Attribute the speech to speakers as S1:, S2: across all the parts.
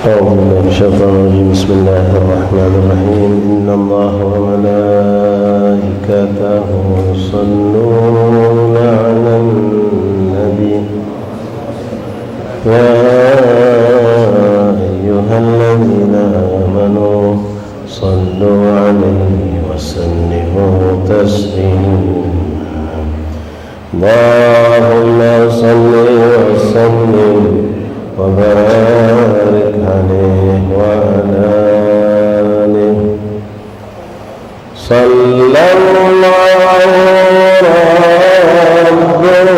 S1: أعوذ بالله من الشيطان الرجيم. بسم الله الرحمن الرحيم. إن الله وملائكته يصلون على النبي يا أيها الذين آمنوا صلوا عليه وسلموا تسليما. اللهم صل وسلم وبارك عليه وعلى آله. صلى الله ربنا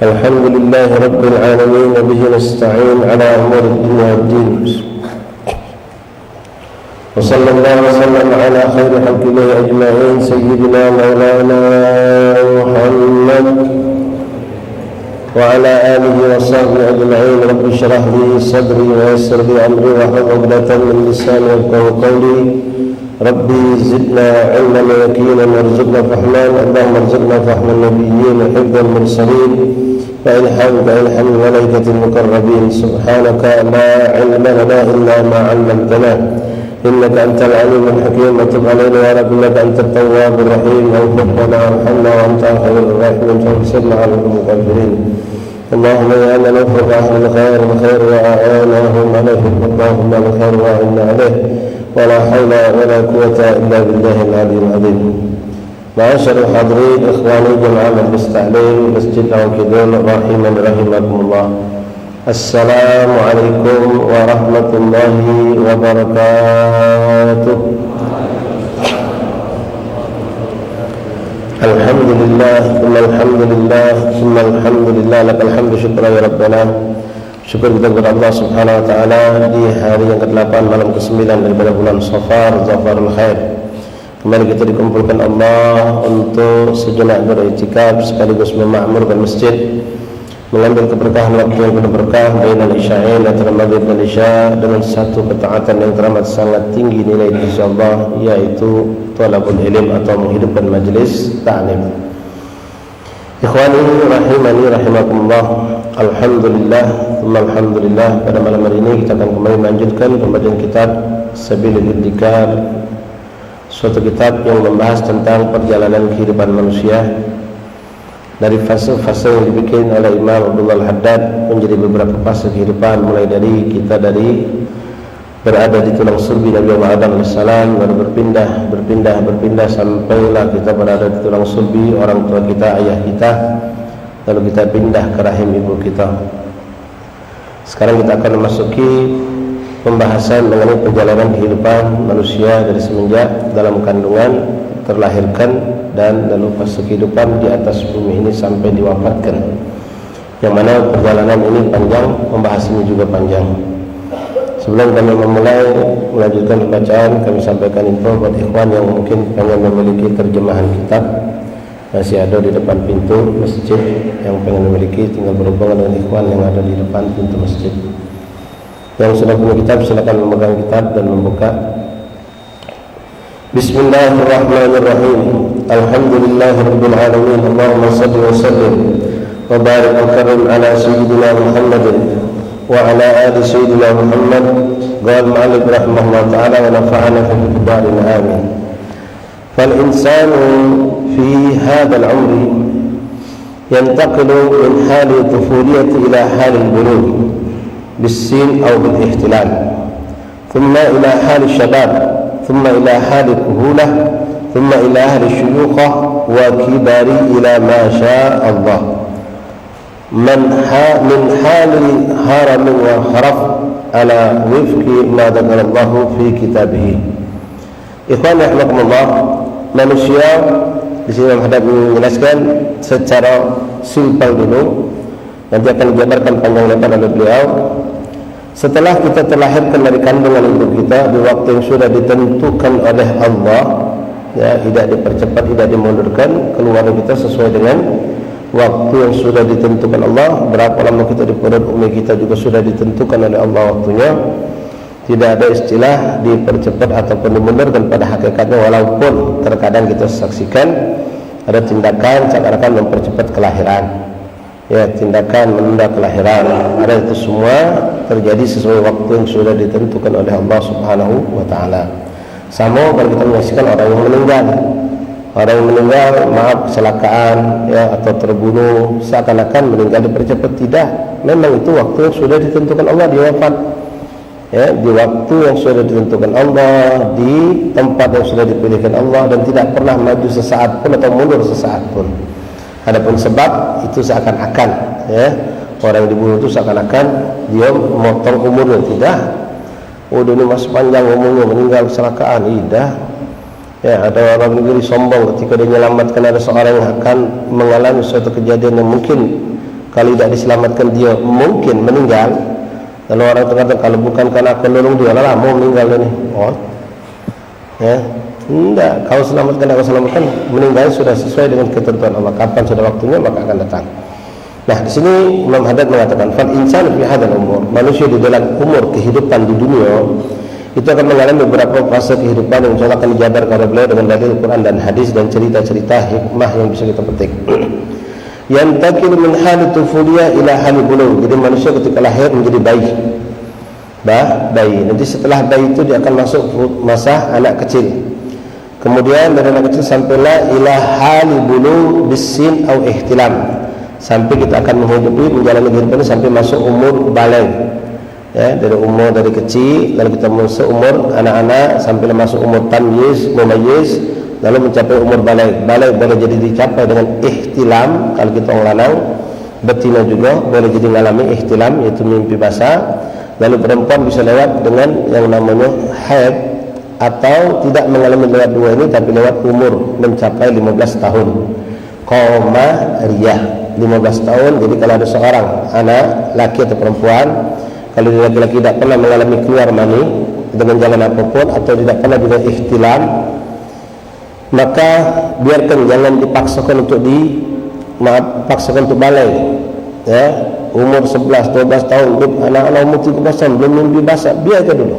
S1: Alhamdulillahi Rabbil Alamin. Bihi nasta'in ala umuri dunya waddin. Wa sallallahu wa sallam ala khairi khalqillahi ajma'in sayyidina maulana Muhammad wa ala alihi wa sahbihi ajma'in. Rabbi shrah li sadri wa yassir li amri wa hlul 'uqdatam min lisani yafqahu qawli. Rabbi zidna ilman wa yaqinan warzuqna fahman. Allahumma arzuqna fahman nabiyyin wa hifdhal mursalin وإلحام الملائكة المقربين. سبحانك لا علم لنا إلا ما علمتنا إنك أنت العليم الحكيم. وتب علينا يا رب إنك أنت التواب الرحيم. واغفر لنا وارحمنا وأنت خير الراحمين. فانصرنا على المكافرين. اللهم يا من وفق أهل الخير بخير وأعانهم عليه. اللهم الخير وأعنا عليه. ولا حول ولا قوة إلا بالله العلي العظيم. معاشر الحاضرين إخواني جماعة المستعلين مسجد العوكدون رحمن رحمكم الله. السلام عليكم ورحمة الله وبركاته. الحمد لله ثم الحمد لله ثم الحمد لله لك الحمد syukra ya Rabbana. Syukur kita kepada Allah Subhanahu wa taala di hari yang ke-8 malam ke-9 daripada bulan Safar, Zafarul Khair. Kembali kita dikumpulkan Allah untuk sejenak beriktikaf sekaligus memakmurkan masjid, mengambil keberkahan waktu yang penuh berkah bainal isya'in antara maghrib dan isya dengan satu ketaatan yang teramat sangat tinggi nilai insyaallah, yaitu talabul ilm atau menghidupkan majlis ta'lim. Ikhwani rahimani rahimakumullah. Alhamdulillah, pada malam hari ini kita akan kembali melanjutkan pembacaan kitab Sabilul Iddikar suatu kitab yang membahas tentang perjalanan kehidupan manusia dari fase-fase yang dibikin oleh Imam Abdullah Al-Haddad menjadi beberapa fase kehidupan, mulai dari kita dari berada di tulang sulbi Nabi Adam AS, lalu berpindah sampailah kita berada di tulang sulbi orang tua kita, ayah kita, lalu kita pindah ke rahim ibu kita. Sekarang kita akan memasuki pembahasan mengenai perjalanan kehidupan manusia dari semenjak dalam kandungan, terlahirkan, dan lalu fase kehidupan di atas bumi ini sampai diwafatkan, yang mana perjalanan ini panjang, pembahasannya juga panjang. Sebelum kami memulai melanjutkan bacaan, kami sampaikan info buat ikhwan yang mungkin pengen memiliki terjemahan kitab, masih ada di depan pintu masjid. Yang pengen memiliki tinggal berhubungan dengan ikhwan yang ada di depan pintu masjid. Yang sudah punya kitab silakan memegang kitab dan membuka. Bismillahirrahmanirrahim. Alhamdulillahirabbil alamin. Allahumma shalli wa sallim wa barik wa karim ala sayyidina Muhammadin wa ala ali sayyidina Muhammad. Qala al-mu'allif rahimahullah ta'ala wa nafa'ana fi darin amin. Fal insanu fi hadha al-'umri yantaqilu min hali tufuliyyati ila hali al-bulugh bis-sin aw bil-ihtilal, thumma ila hali syabab, ثم إلى حال الكهولة، ثم إلى أهل الشيوخة وكبار إلى ما شاء الله من حال هرم وخرف على وفق ما ذكر الله في كتابه. Ikhwan rahimakumullah, manusia di sini menghadap menjelaskan secara simpel dulu, nanti akan dijabarkan panjang lebar oleh beliau. Setelah kita terlahirkan dari kandungan ibu kita di waktu yang sudah ditentukan oleh Allah, ya, tidak dipercepat, tidak dimundurkan, keluar kita sesuai dengan waktu yang sudah ditentukan Allah. Berapa lama kita di perut umi kita juga sudah ditentukan oleh Allah waktunya. Tidak ada istilah dipercepat ataupun dimundurkan pada hakikatnya, walaupun terkadang kita saksikan ada tindakan seakan-akan mempercepat kelahiran, ya, tindakan menunda kelahiran. Ada itu semua terjadi sesuai waktu yang sudah ditentukan oleh Allah Subhanahu wa taala. Sama kalau kita menyaksikan orang yang meninggal. Orang yang meninggal, maaf, kecelakaan, ya, atau terbunuh, seakan-akan meninggal dipercepat. Tidak, memang itu waktu yang sudah ditentukan Allah, dia wafat, ya, di waktu yang sudah ditentukan Allah, di tempat yang sudah dipilihkan Allah, dan tidak pernah maju sesaat pun atau mundur sesaat pun. Adapun sebab itu seakan-akan, ya, orang yang dibunuh itu seakan-akan dia memotong umurnya. Tidak, oh dia ini masih panjang umurnya, meninggal kecelakaan. Tidak, ya, ada orang negeri sombong ketika dia menyelamatkan ada seorang yang akan mengalami suatu kejadian yang mungkin kalau tidak diselamatkan dia mungkin meninggal. Lalu orang mengatakan, kalau bukan karena aku nolong dia, lah mau meninggal ini. Oh, ya, tidak, kau selamatkan, aku selamatkan, meninggal sudah sesuai dengan ketentuan Allah. Kapan sudah waktunya maka akan datang. Nah, di sini Imam Haddad mengatakan, fal insan fi hadzal umur, manusia di dalam umur kehidupan di dunia itu akan mengalami beberapa fase kehidupan yang insyaallah akan dijabarkan oleh beliau dengan dalil Quran dan hadis dan cerita-cerita hikmah yang bisa kita petik. Yantakil min hali tufuliyah ila hali bulugh. Jadi manusia ketika lahir menjadi bayi. Bayi. Nanti setelah bayi itu dia akan masuk masa anak kecil. Kemudian dari anak kecil sampailah ila hali bulugh bisin au ihtilam. Sampai kita akan menghidupi menjalani kehidupan sampai masuk umur baligh. Ya, dari kecil lalu kita masuk umur anak-anak sampai masuk umur tamyiz, mumayyiz, lalu mencapai umur baligh. Baligh boleh jadi dicapai dengan ihtilam kalau kita orang lanang, betina juga boleh jadi mengalami ihtilam yaitu mimpi basah. Lalu perempuan bisa lewat dengan yang namanya haid, atau tidak mengalami lewat dua ini tapi lewat umur mencapai 15 tahun. Qamariyah 15 tahun. Jadi kalau ada seorang anak laki atau perempuan, kalau dia laki-laki tidak pernah mengalami keluar mani dengan jalan apapun atau tidak pernah juga ihtilam, maka biarkan, jangan dipaksakan untuk paksakan untuk baligh, ya, umur 11, 12 tahun, anak-anak umur 13 tahun belum mimpi basah, biarkan dulu.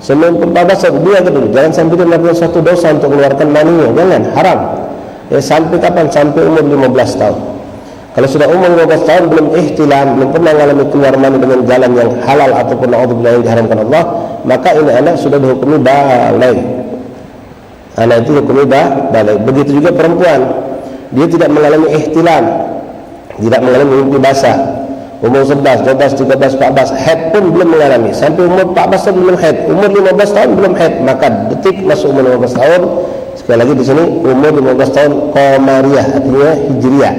S1: Sebelum basah, biarkan dulu. Jangan sampai dia melakukan satu dosa untuk mengeluarkan maninya, jangan, haram. Ya, sampai kapan? Sampai umur 15 tahun. Kalau sudah umur 15 tahun belum ihtilam, belum pernah mengalami keluar mani dengan jalan yang halal ataupun naudzubillah yang diharamkan Allah, maka ini anak sudah dihukumi baligh. Anak itu hukumnya balik. Begitu juga perempuan, dia tidak mengalami ihtilam, tidak mengalami mimpi basah, umur 11, 12, 13, 14, haid pun belum mengalami. Sampai umur 14 tahun belum haid, umur 15 tahun belum haid, maka detik masuk umur 15 tahun. Sekali lagi di sini umur 15 tahun qamariyah, artinya hijriah.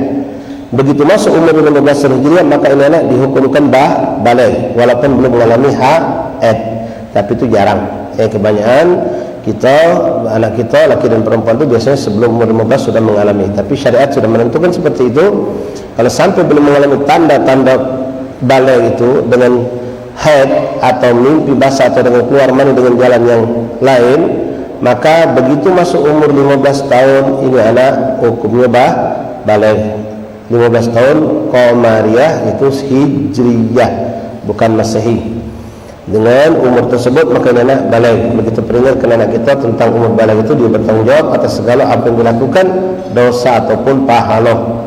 S1: Begitu masuk umur 15 tahun hijriah, maka ini anak dihukumkan balik walaupun belum mengalami haid. Tapi itu jarang. Kebanyakan kita, anak kita laki dan perempuan itu biasanya sebelum umur 15 sudah mengalami. Tapi syariat sudah menentukan seperti itu. Kalau sampai belum mengalami tanda-tanda balik itu dengan haid atau mimpi basah atau dengan keluar mani dengan jalan yang lain, maka begitu masuk umur 15 tahun ini anak hukumnya balik. 15 tahun qamariyah itu hijriyah, bukan masehi. Dengan umur tersebut maka anak balik. Begitu peringatkan anak kita tentang umur balik itu, dia bertanggung jawab atas segala apa yang dilakukan, dosa ataupun pahala.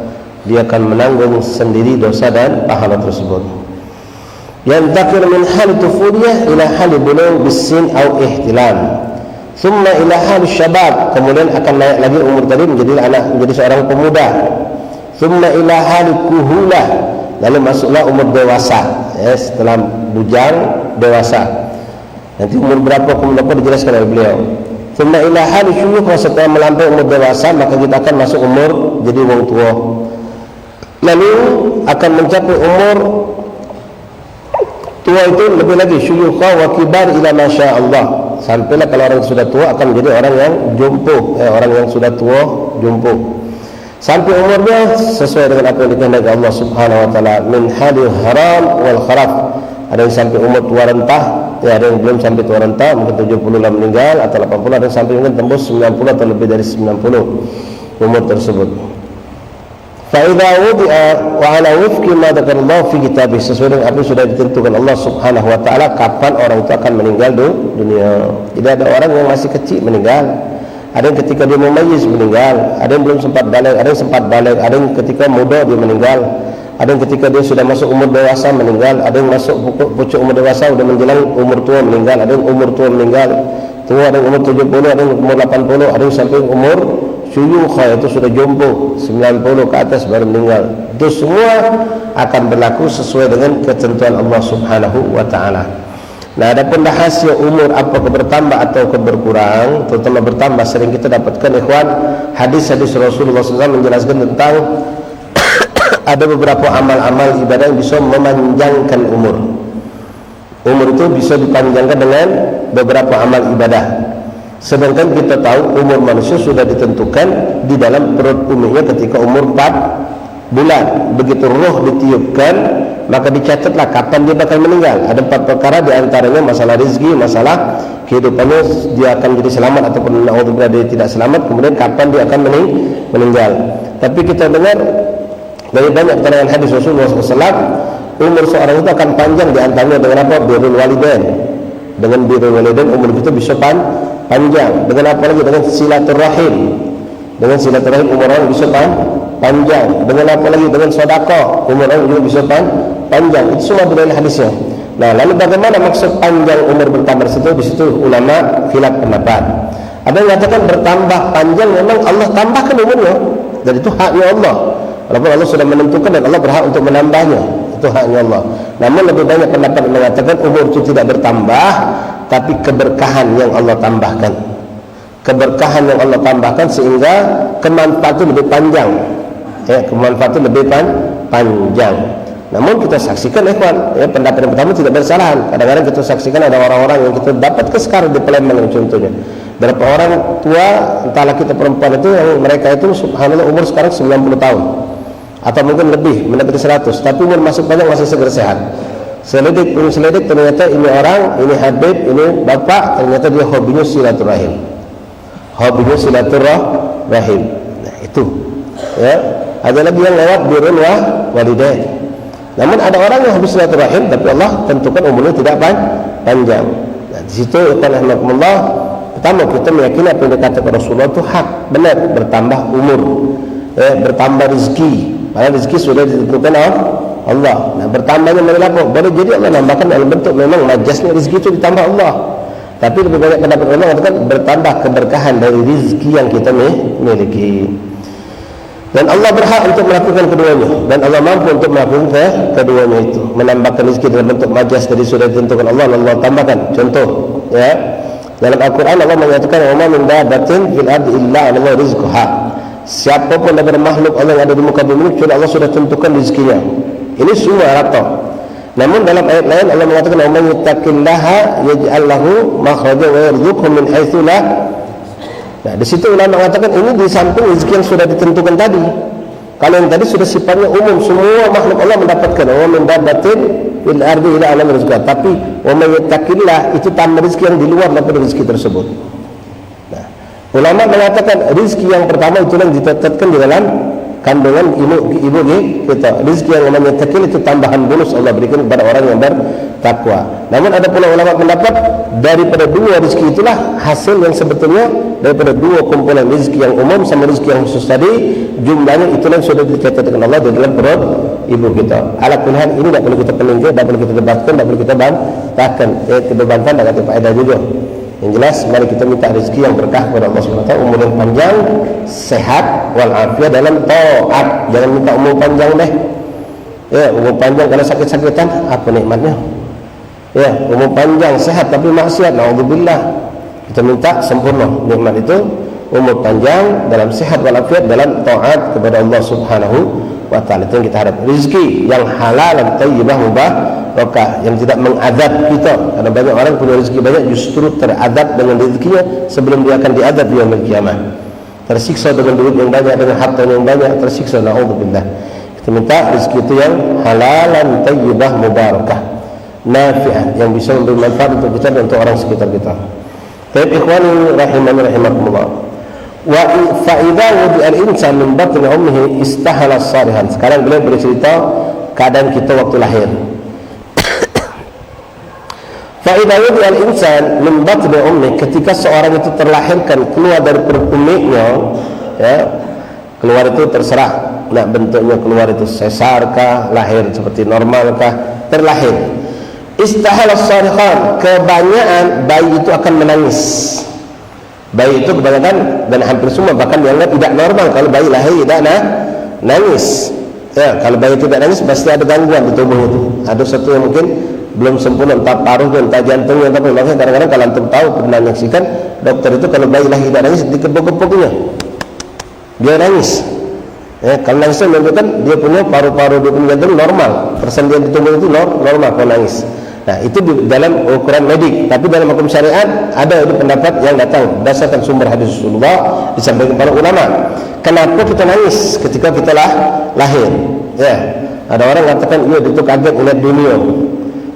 S1: Dia akan menanggung sendiri dosa dan pahala tersebut. Yantakir min hal tufuliyah ila hal bulugh bisin au ihtilam, thumma ila hal syabab, kemudian akan naik lagi umur tadi menjadi anak, menjadi seorang pemuda. Thumma ila hal kuhulah, lalu masuklah umur dewasa, setelah bujang dewasa. Nanti umur berapa dijelaskan oleh beliau. Thumma ila hal syuyukh, setelah melampaui umur dewasa maka kita akan masuk umur jadi wong tua. Lalu akan mencapai umur tua itu lebih lagi, syuyukh wa kibar ila masya Allah. Sampailah kalau orang sudah tua akan menjadi orang yang jompo, orang yang sudah tua jompo. Sampai umurnya sesuai dengan apa yang dikehendaki Allah Subhanahu wa taala, min hadil haram wal kharaf. Ada yang sampai umur tua rentah, ada yang belum sampai tua rentah, mungkin 70 lah meninggal atau 80, ada yang sampai mungkin tembus 90 atau lebih dari 90 umur tersebut. Fa idza wudi'a wa ala wifqi ma dzakarallahu fi kitabih, sesuai dengan apa yang sudah ditentukan Allah Subhanahu wa taala kapan orang itu akan meninggal dunia. Jadi ada orang yang masih kecil meninggal, ada yang ketika dia mumayyiz meninggal, ada yang belum sempat balik, ada yang sempat balik, ada yang ketika muda dia meninggal, ada yang ketika dia sudah masuk umur dewasa meninggal, ada yang masuk pucuk umur dewasa sudah menjelang umur tua meninggal, ada yang umur tua meninggal tua, ada yang umur 70, ada yang umur 80, ada yang sampai umur syuyukh, itu sudah jompo 90 ke atas baru meninggal. Itu semua akan berlaku sesuai dengan ketentuan Allah Subhanahu wa taala. Nah, adapun rahasia umur apakah bertambah atau berkurang, terutama bertambah, sering kita dapatkan ikhwan hadis-hadis Rasulullah SAW menjelaskan tentang ada beberapa amal-amal ibadah yang bisa memanjangkan umur. Umur itu bisa dipanjangkan dengan beberapa amal ibadah. Sedangkan kita tahu umur manusia sudah ditentukan di dalam perut umumnya ketika umur 4 bulan. Begitu roh ditiupkan, maka dicatatlah kapan dia bakal meninggal. Ada 4 perkara, di antaranya masalah rezeki, masalah kehidupannya, dia akan jadi selamat ataupun naudzubillah dia tidak selamat, kemudian kapan dia akan meninggal. Tapi kita dengar dari banyak keterangan hadis Rasulullah SAW, umur seorang itu akan panjang, di antaranya dengan apa? Birrul walidain. Dengan birrul walidain umur itu bisa panjang. Dengan apa lagi? Dengan silaturahim. Dengan silaturahim umur orang bisa panjang. Dengan apa lagi? Dengan sedekah umur orang juga bisa panjang. Itu semua dalil hadisnya. Nah, lalu bagaimana maksud panjang umur bertambah di situ ulama khilaf pendapat. Ada yang mengatakan bertambah panjang memang Allah tambahkan umurnya, dan itu haknya Allah. Walaupun Allah sudah menentukan dan Allah berhak untuk menambahnya, itu haknya Allah. Namun lebih banyak pendapat yang mengatakan umur itu tidak bertambah, tapi keberkahan yang Allah tambahkan. Keberkahan yang Allah tambahkan sehingga kemanfaatan lebih panjang. Kemanfaatan lebih panjang. Namun kita saksikan ikhwan, pendapat yang pertama tidak bersalahan. Kadang-kadang kita saksikan ada orang-orang yang kita dapat sekarang di Palembang contohnya. Berapa orang tua, entah laki atau perempuan itu, yang mereka itu subhanallah umur sekarang 90 tahun atau mungkin lebih, mendekati 100, tapi umur masih panjang, masih segar sehat. Selidik ternyata ini orang, ini habib, ini bapak, ternyata dia hobinya silaturahim. Hobinya silaturahim. Nah, itu. Ya. Ada lagi yang lewat birrul walidain. Namun ada orang yang hobi silaturahim tapi Allah tentukan umurnya tidak panjang. Nah, di situ alhamdulillah, pertama kita meyakini apa yang dikatakan Rasulullah itu hak, benar, bertambah umur, bertambah rezeki. Padahal rezeki sudah ditentukan Allah. Nah, bertambahnya dari apa? Boleh jadi Allah nambahkan dalam bentuk memang majasnya rezeki itu ditambah Allah. Tapi lebih banyak pendapat ulama mengatakan bertambah keberkahan dari rezeki yang kita miliki. Dan Allah berhak untuk melakukan keduanya, dan Allah mampu untuk melakukan keduanya itu. Menambahkan rezeki dalam bentuk majas dari sudah ditentukan Allah, dan Allah tambahkan. Contoh, ya, dalam Al-Quran Allah menyatakan wa ma min dabbatin fil ardi illa 'ala Allah rizquha. Siapapun daripada makhluk Allah yang ada di muka bumi, kecuali Allah sudah tentukan rezekinya. Ini semua rata. Namun dalam ayat lain Allah mengatakan wa man yattaqillaha yaj'al lahu makhrajan wa yarzuqhu min haitsu la. Nah, di situ ulama mengatakan ini di samping rezeki yang sudah ditentukan tadi. Kalau yang tadi sudah sifatnya umum, semua makhluk Allah mendapatkan. Wa min dabbatin fil ardi illa 'ala Allah rizquha. Tapi wa man yattaqillah itu tambah rezeki yang di luar daripada rezeki tersebut. Nah, ulama mengatakan rezeki yang pertama itu yang ditetapkan di dalam kandungan ibu kita. Rezeki yang namanya yattaqil itu tambahan bonus Allah berikan kepada orang yang bertakwa. Namun ada pula ulama pendapat daripada dua rezeki itulah hasil yang sebetulnya daripada dua kumpulan rezeki yang umum sama rezeki yang khusus tadi, jumlahnya itulah yang sudah dicatat dengan Allah di dalam perut ibu kita. Ala kulli hal ini tidak perlu kita peninggi, tidak perlu kita debatkan, tidak perlu kita bantahkan. Kita bantah tidak ada faedah juga. Yang jelas mari kita minta rezeki yang berkah kepada Allah SWT, umur yang panjang, sehat walafiat dalam taat. Jangan minta umur panjang deh. Ya, umur panjang kalau sakit-sakitan apa nikmatnya? Ya, umur panjang sehat tapi maksiat, naudzubillah. Kita minta sempurna nikmat itu, umur panjang dalam sehat walafiat dalam taat kepada Allah Subhanahu wa taala. Itu yang kita harap. Rezeki yang halal dan thayyibah mubarakah, yang tidak mengadab kita. Karena banyak orang punya rezeki banyak justru teradab dengan rezekinya sebelum dia akan diadab di yaumil kiamah. Tersiksa dengan duit yang banyak, dengan harta yang banyak, tersiksa, naudzubillah. Kita minta rezeki itu yang halal dan thayyibah mubarakah, nafi'ah, yang bisa memberi manfaat untuk kita dan untuk orang sekitar kita. Baik ikhwani rahimani rahimakumullah. Wa fa idza wudi'a al-insan min batni ummihi istahala salihan. Sekarang beliau bercerita keadaan kita waktu lahir. Fa idza wudi'a al-insan min batni ummihi, ketika seorang itu terlahirkan keluar dari perut ibunya, ya, keluar itu terserah nak bentuknya, keluar itu sesar kah, lahir seperti normal kah, terlahir. Istahala sarihan, kebanyakan bayi itu akan menangis. Bayi itu kebanyakan dan hampir semua bahkan dianggap tidak normal kalau bayi lahir tidak nangis. Ya, kalau bayi tidak nangis pasti ada gangguan di tubuh itu. Ada satu yang mungkin belum sempurna, entah paruh, entah jantungnya, tapi makanya kadang-kadang kalau antum tahu pernah menyaksikan dokter itu kalau bayi lahir tidak nangis dikepuk-kepuknya dia nangis. Ya, kalau nangis itu menunjukkan dia punya paru-paru, dia punya jantung normal, persendian di tubuh itu normal kalau nangis. Nah, itu di dalam ukuran medik, tapi dalam hukum syariat ada itu pendapat yang datang berdasarkan sumber hadis Rasulullah disampaikan para ulama. Kenapa kita nangis ketika kita lahir? Ya, ada orang mengatakan iya itu kaget melihat dunia.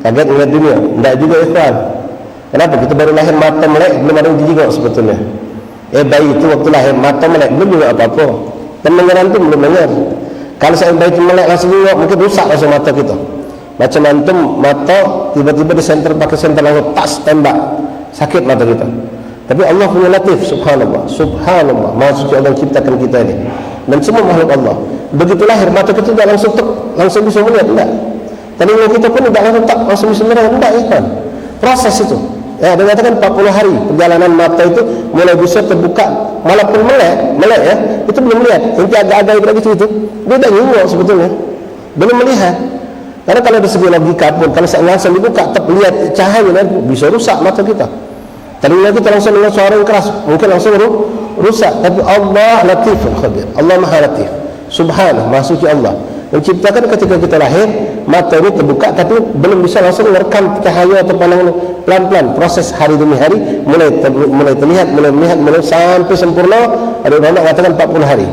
S1: Kaget melihat dunia. Tidak juga ikhwan. Kenapa? Kita baru lahir mata melek, belum ada yang dijenguk sebetulnya. Bayi itu waktu lahir mata melek belum juga apa-apa. Pendengaran itu belum dengar. Kalau saya bayi itu melek langsung juga mungkin rusak langsung mata kita. Macam antum mata tiba-tiba di senter pakai senter langsung tas tembak, sakit mata kita. Tapi Allah punya latif, subhanallah, subhanallah. Maha suci Allah ciptakan kita ini dan semua makhluk Allah. Begitu lahir mata kita tidak langsung bisa melihat, tidak. Telinga kita pun tidak langsung bisa melihat, tidak, ya kan? Proses itu. Ya, dia katakan 40 hari perjalanan mata itu mulai bisa terbuka, walaupun melek ya, itu belum melihat. Nanti agak-agak lagi itu dia dah nyengok sebetulnya, belum melihat. Karena kalau dari segi logika pun, kalau saya langsung dibuka, terlihat cahaya bisa rusak mata kita. Telinga kita langsung dengar suara yang keras, mungkin langsung rusak. Tapi Allah latif khabir, Allah maha latif, subhanahu, maha suci Allah menciptakan ketika kita lahir mata ini terbuka, tapi belum bisa langsung merekam cahaya atau pandangan. Pelan-pelan proses hari demi hari mulai terlihat, mulai melihat, mulai sampai sempurna. Ada orang mengatakan 40 hari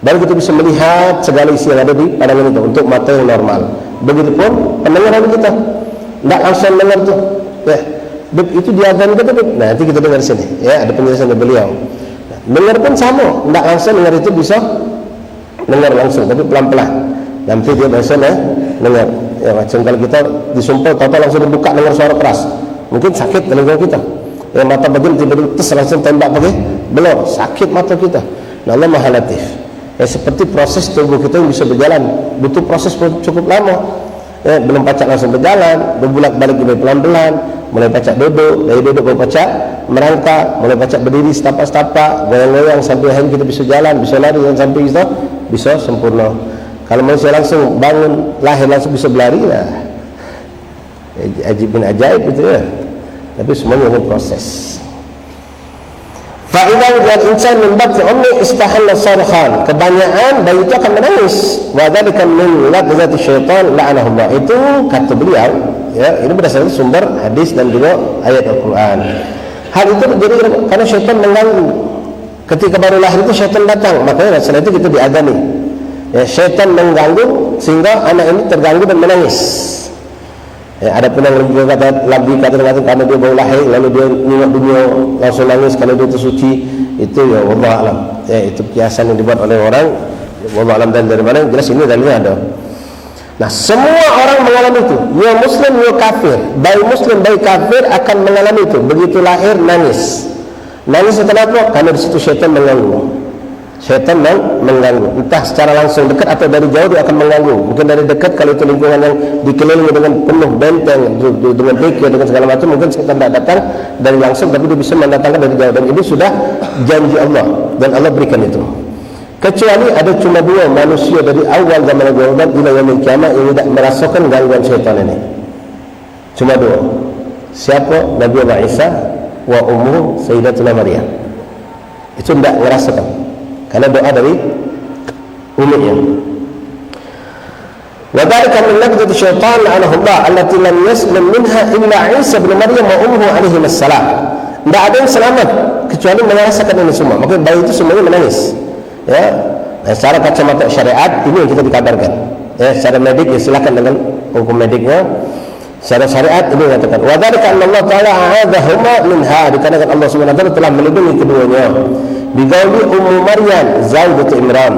S1: baru kita bisa melihat segala isi yang ada di pandangan itu untuk mata yang normal. Begitupun pendengaran kita tidak langsung dengar tu, ya, itu diazan kita. Nah, nanti kita dengar sini, ya, ada penjelasan dari beliau. Nah, dengar pun sama, tidak langsung dengar itu bisa dengar langsung, tapi pelan-pelan. Nanti dia bisa dengar. Ya, macam kalau kita disumpah, tahu-tahu langsung dibuka dengar suara keras, mungkin sakit telinga kita. Ya, mata bagian tiba-tiba langsung tembak pakai belor, sakit mata kita. Nah, Allah maha latif. Ya, seperti proses tubuh kita yang bisa berjalan butuh proses cukup lama. Ya, belum pacak langsung berjalan, berbulak balik juga pelan-pelan. mulai pacak duduk, dari duduk baru pacak merangkak, mulai pacak berdiri setapak-setapak, goyang-goyang sampai hari kita bisa jalan, bisa lari, dan sampai kita bisa sempurna. Kalau manusia langsung bangun, lahir langsung bisa berlari, nah, ajib bin ajaib itu ya. Tapi semuanya ada proses. Fa'idan dan insan min batni ummi istahalla sarhan. Kebanyakan bayi itu akan menangis. Wa dzalika min ladzati syaitan la'anahullah. Itu kata beliau, ya, ini berdasarkan sumber hadis dan juga ayat Al-Qur'an. Hal itu terjadi karena syaitan mengganggu. Ketika baru lahir itu syaitan datang, makanya setelah itu kita diadani. Ya, syaitan mengganggu sehingga anak ini terganggu dan menangis. Ya, ada pun yang lebih kata karena dia baru lahir lalu dia nengok dunia langsung nangis kalau dia itu suci, itu ya wallahu alam. Ya, itu kiasan yang dibuat oleh orang, wallahu alam, dan dari mana jelas ini dalilnya ada. Nah, semua orang mengalami itu, ya muslim ya kafir, baik muslim baik kafir akan mengalami itu. Begitu lahir nangis. Nangis setelah apa? Karena di situ syaitan mengganggu. Syaitan mengganggu, entah secara langsung dekat atau dari jauh dia akan mengganggu. Mungkin dari dekat, kalau itu lingkungan yang dikelilingi dengan penuh benteng, dengan pikir, dengan segala macam, mungkin syaitan tidak datang dari langsung, tapi dia bisa mendatangkan dari jauh. Dan ini sudah janji Allah, dan Allah berikan itu. Kecuali ada cuma dua manusia dari awal zaman Nabi Muhammad hingga yaumil kiamat yang tidak merasakan gangguan syaitan ini. Cuma dua. Siapa? Nabi Allah Isa wa ummu Sayyidatuna Maryam. Itu tidak merasakan karena doa dari umminya. Wa dzalika min laqdati syaitan la'anahullah allati lam yaslam minha illa Isa bin Maryam wa ummuhu alaihi wassalam. Tidak ada yang selamat kecuali merasakan ini semua. Maka bayi itu semuanya menangis. Ya, nah, secara kacamata syariat ini yang kita dikabarkan. Ya, secara medik ya silakan dengan hukum mediknya. Secara syariat ini mengatakan wa dzalika anna Allah taala a'adzahuma minha, dikarenakan Allah Subhanahu wa taala telah melindungi keduanya. Bigauli Ummu Maryam zaujatu Imran,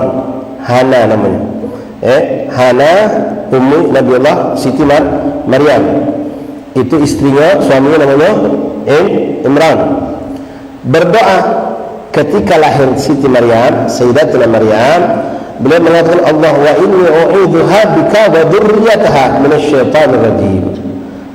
S1: Hana namanya. Hana Ummu Nabiullah Siti Maryam. Itu istrinya, suaminya namanya Imran. Berdoa ketika lahir Siti Maryam, Sayyidatuna Maryam, beliau mengatakan Allah wa inni u'idzuha bika wa dzurriyyataha minasyaitonir rajim.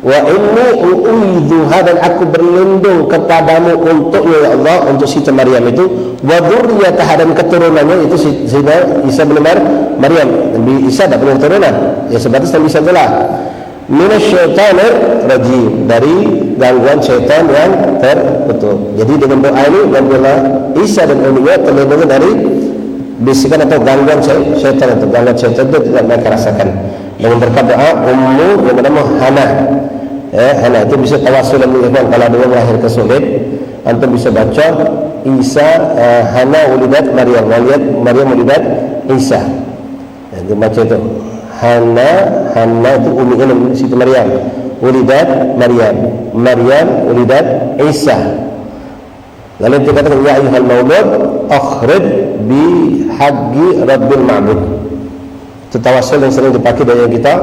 S1: Wa inni u'idzuha, dan aku berlindung kepadamu untuknya ya Allah, untuk Siti Maryam itu, wa dzurriyyataha, dan keturunannya itu Sayyidina Isa bin Maryam. Nabi Isa tidak punya keturunan, ya sebatas Nabi Isa itulah minasyaitonir rajim, dari gangguan syaitan yang terkutuk. Jadi dengan doa ini Nabi Isa dan umminya terlindung dari bisikan atau gangguan syaitan itu. Gangguan syaitan itu tidak mereka rasakan. Dengan berkat doa ummu yang bernama Hana. Hana itu bisa tawasul dan mengikhwan. Kalau dia melahirkan sulit, antum bisa baca Isa Hana wulidat Maryam, Maryam wulidat Isa. Itu baca itu. Hana itu umminya Siti Maryam, wulidat Maryam wulidat Isa. Lalu dia katakan ya ayyuhal maulud akhrij bi haqqi rabbil ma'bud. Itu tawasul yang sering dipakai dari kita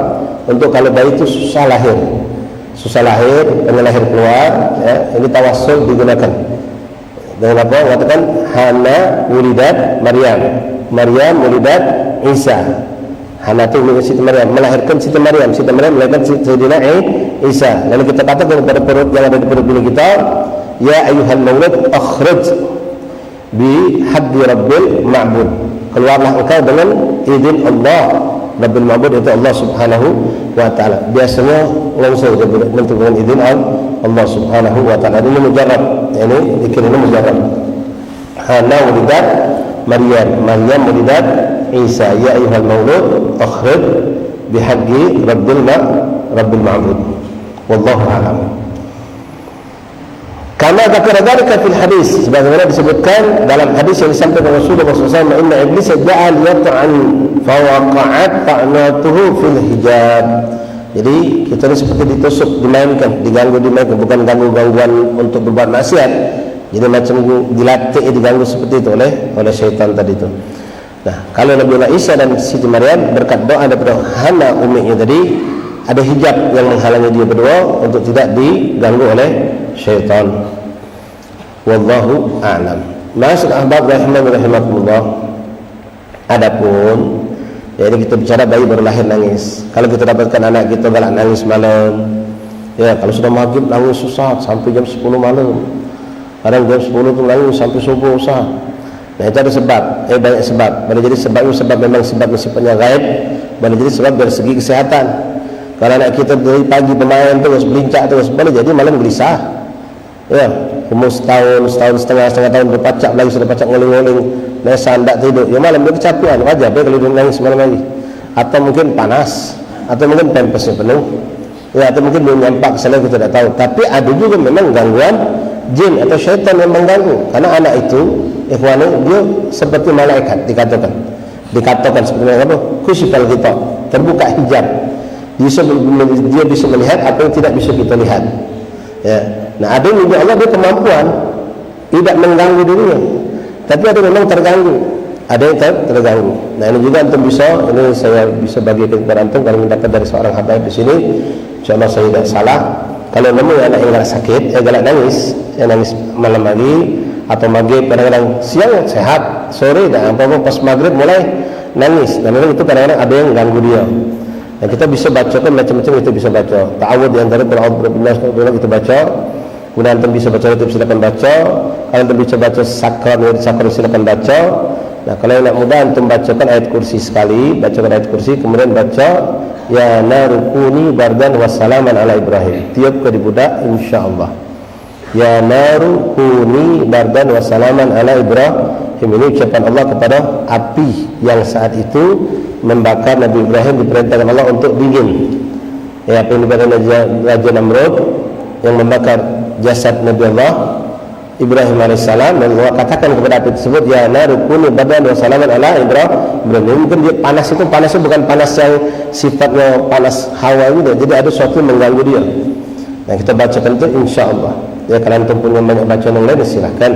S1: untuk kalau bayi itu susah lahir, pengen lahir keluar, ya, ini tawasul digunakan. Dengan apa? Mengatakan Hana wulidat Maryam wulidat Isa. Hana itu Siti Maryam melahirkan Siti Maryam melahirkan Sayyidina Isa. Lalu kita katakan kepada perut yang ada di perut ini kita, ya ayyuhal maulud akhrij bi haqqi rabbil ma'bud. Keluarlah engkau dengan izin Allah Rabbil Ma'bud, itu Allah Subhanahu wa taala. Biasanya langsung dengan izin Allah Subhanahu wa taala. Ini mujarrad, ini zikir ini mujarrad. Hana wulidat Maryam wulidat Isa, ya ayyuhal maulud akhrij bi haqqi rabbil ma'bud. Wallahu a'lam. Karena dzakara dzalika fil hadis, sebagaimana disebutkan dalam hadis yang disampaikan Rasulullah SAW, inna iblis ja'al yat'an fa waqa'at ta'natuhu fil hijab. Jadi kita ini seperti ditusuk, dimainkan, diganggu, bukan gangguan untuk berbuat maksiat. Jadi macam dilatih, diganggu seperti itu oleh syaitan tadi itu. Nah, kalau Nabi Isa dan Siti Maryam berkat doa daripada Hana umminya tadi, ada hijab yang menghalangi dia berdua untuk tidak diganggu oleh syaitan. Wallahu a'lam. Masuk ahbab rahimakumullah. Adapun jadi kita bicara bayi baru lahir nangis. Kalau kita dapatkan anak kita galak nangis malam, Ya, kalau sudah maghrib nangis susah sampai jam 10 malam. Kadang jam 10 tu nangis sampai subuh susah. Nah, itu ada sebab. Banyak sebab. Boleh jadi sebab memang sebab sifatnya gaib. Boleh jadi sebab dari segi kesehatan. Kalau anak kita dari pagi bermain terus, belincak terus, boleh jadi malam gelisah. Ya, umur setahun setengah tahun berpacak lagi, sudah pacak ngoling-ngoling, lesan tak tidur. Ya malam dia kecapean, wajar dia kalau dia nangis malam lagi. Atau mungkin panas, atau mungkin pampasnya penuh. Ya, atau mungkin dia nyampak kesalahan kita tidak tahu. Tapi ada juga memang gangguan jin atau syaitan yang mengganggu. Karena anak itu, ikhwani, dia seperti malaikat dikatakan seperti apa? Kusyifal ghita, terbuka hijab. Dia bisa melihat apa yang tidak bisa kita lihat. Ya. Nah, ada yang Allah dia kemampuan tidak mengganggu dunia, tapi ada memang terganggu. Ada yang terganggu. Nah, ini juga antum bisa, ini saya bisa bagikan kepada antum kalau mendapat dari seorang habaib di sini. InsyaAllah saya tidak salah. Kalau nemu anak yang galak sakit, galak nangis, nangis malam lagi atau maghrib, kadang-kadang siang sehat, sore dan apa-apa pas maghrib mulai nangis. Dan memang itu kadang-kadang ada yang ganggu dia. Dan kita bisa bacakan macam-macam, itu bisa baca. Ta'awud di antara berbinas kita baca. Kemudian antum bisa baca itu silakan baca. Kalau antum bisa baca sakran silakan baca. Nah, kalau yang nak mudah antum bacakan ayat kursi sekali, bacakan ayat kursi, kemudian baca ya narukuni bardan wassalaman ala Ibrahim. Tiap kali budak insyaallah. Ya narukuni bardan wassalaman ala Ibrahim. Ini ucapan Allah kepada api yang saat itu membakar Nabi Ibrahim, diperintahkan Allah untuk dingin. Ya, apa yang dikatakan Raja Namrud yang membakar jasad Nabi Allah Ibrahim alaihissalam, dan Allah katakan kepada api tersebut ya narukuni bardan wassalaman ala Ibrahim. Mungkin dia panasnya bukan panas yang sifatnya panas hawa gitu, jadi ada sesuatu yang mengganggu dia. Nah, kita bacakan itu insyaallah. Ya, kalau antum punya banyak bacaan yang lain silahkan.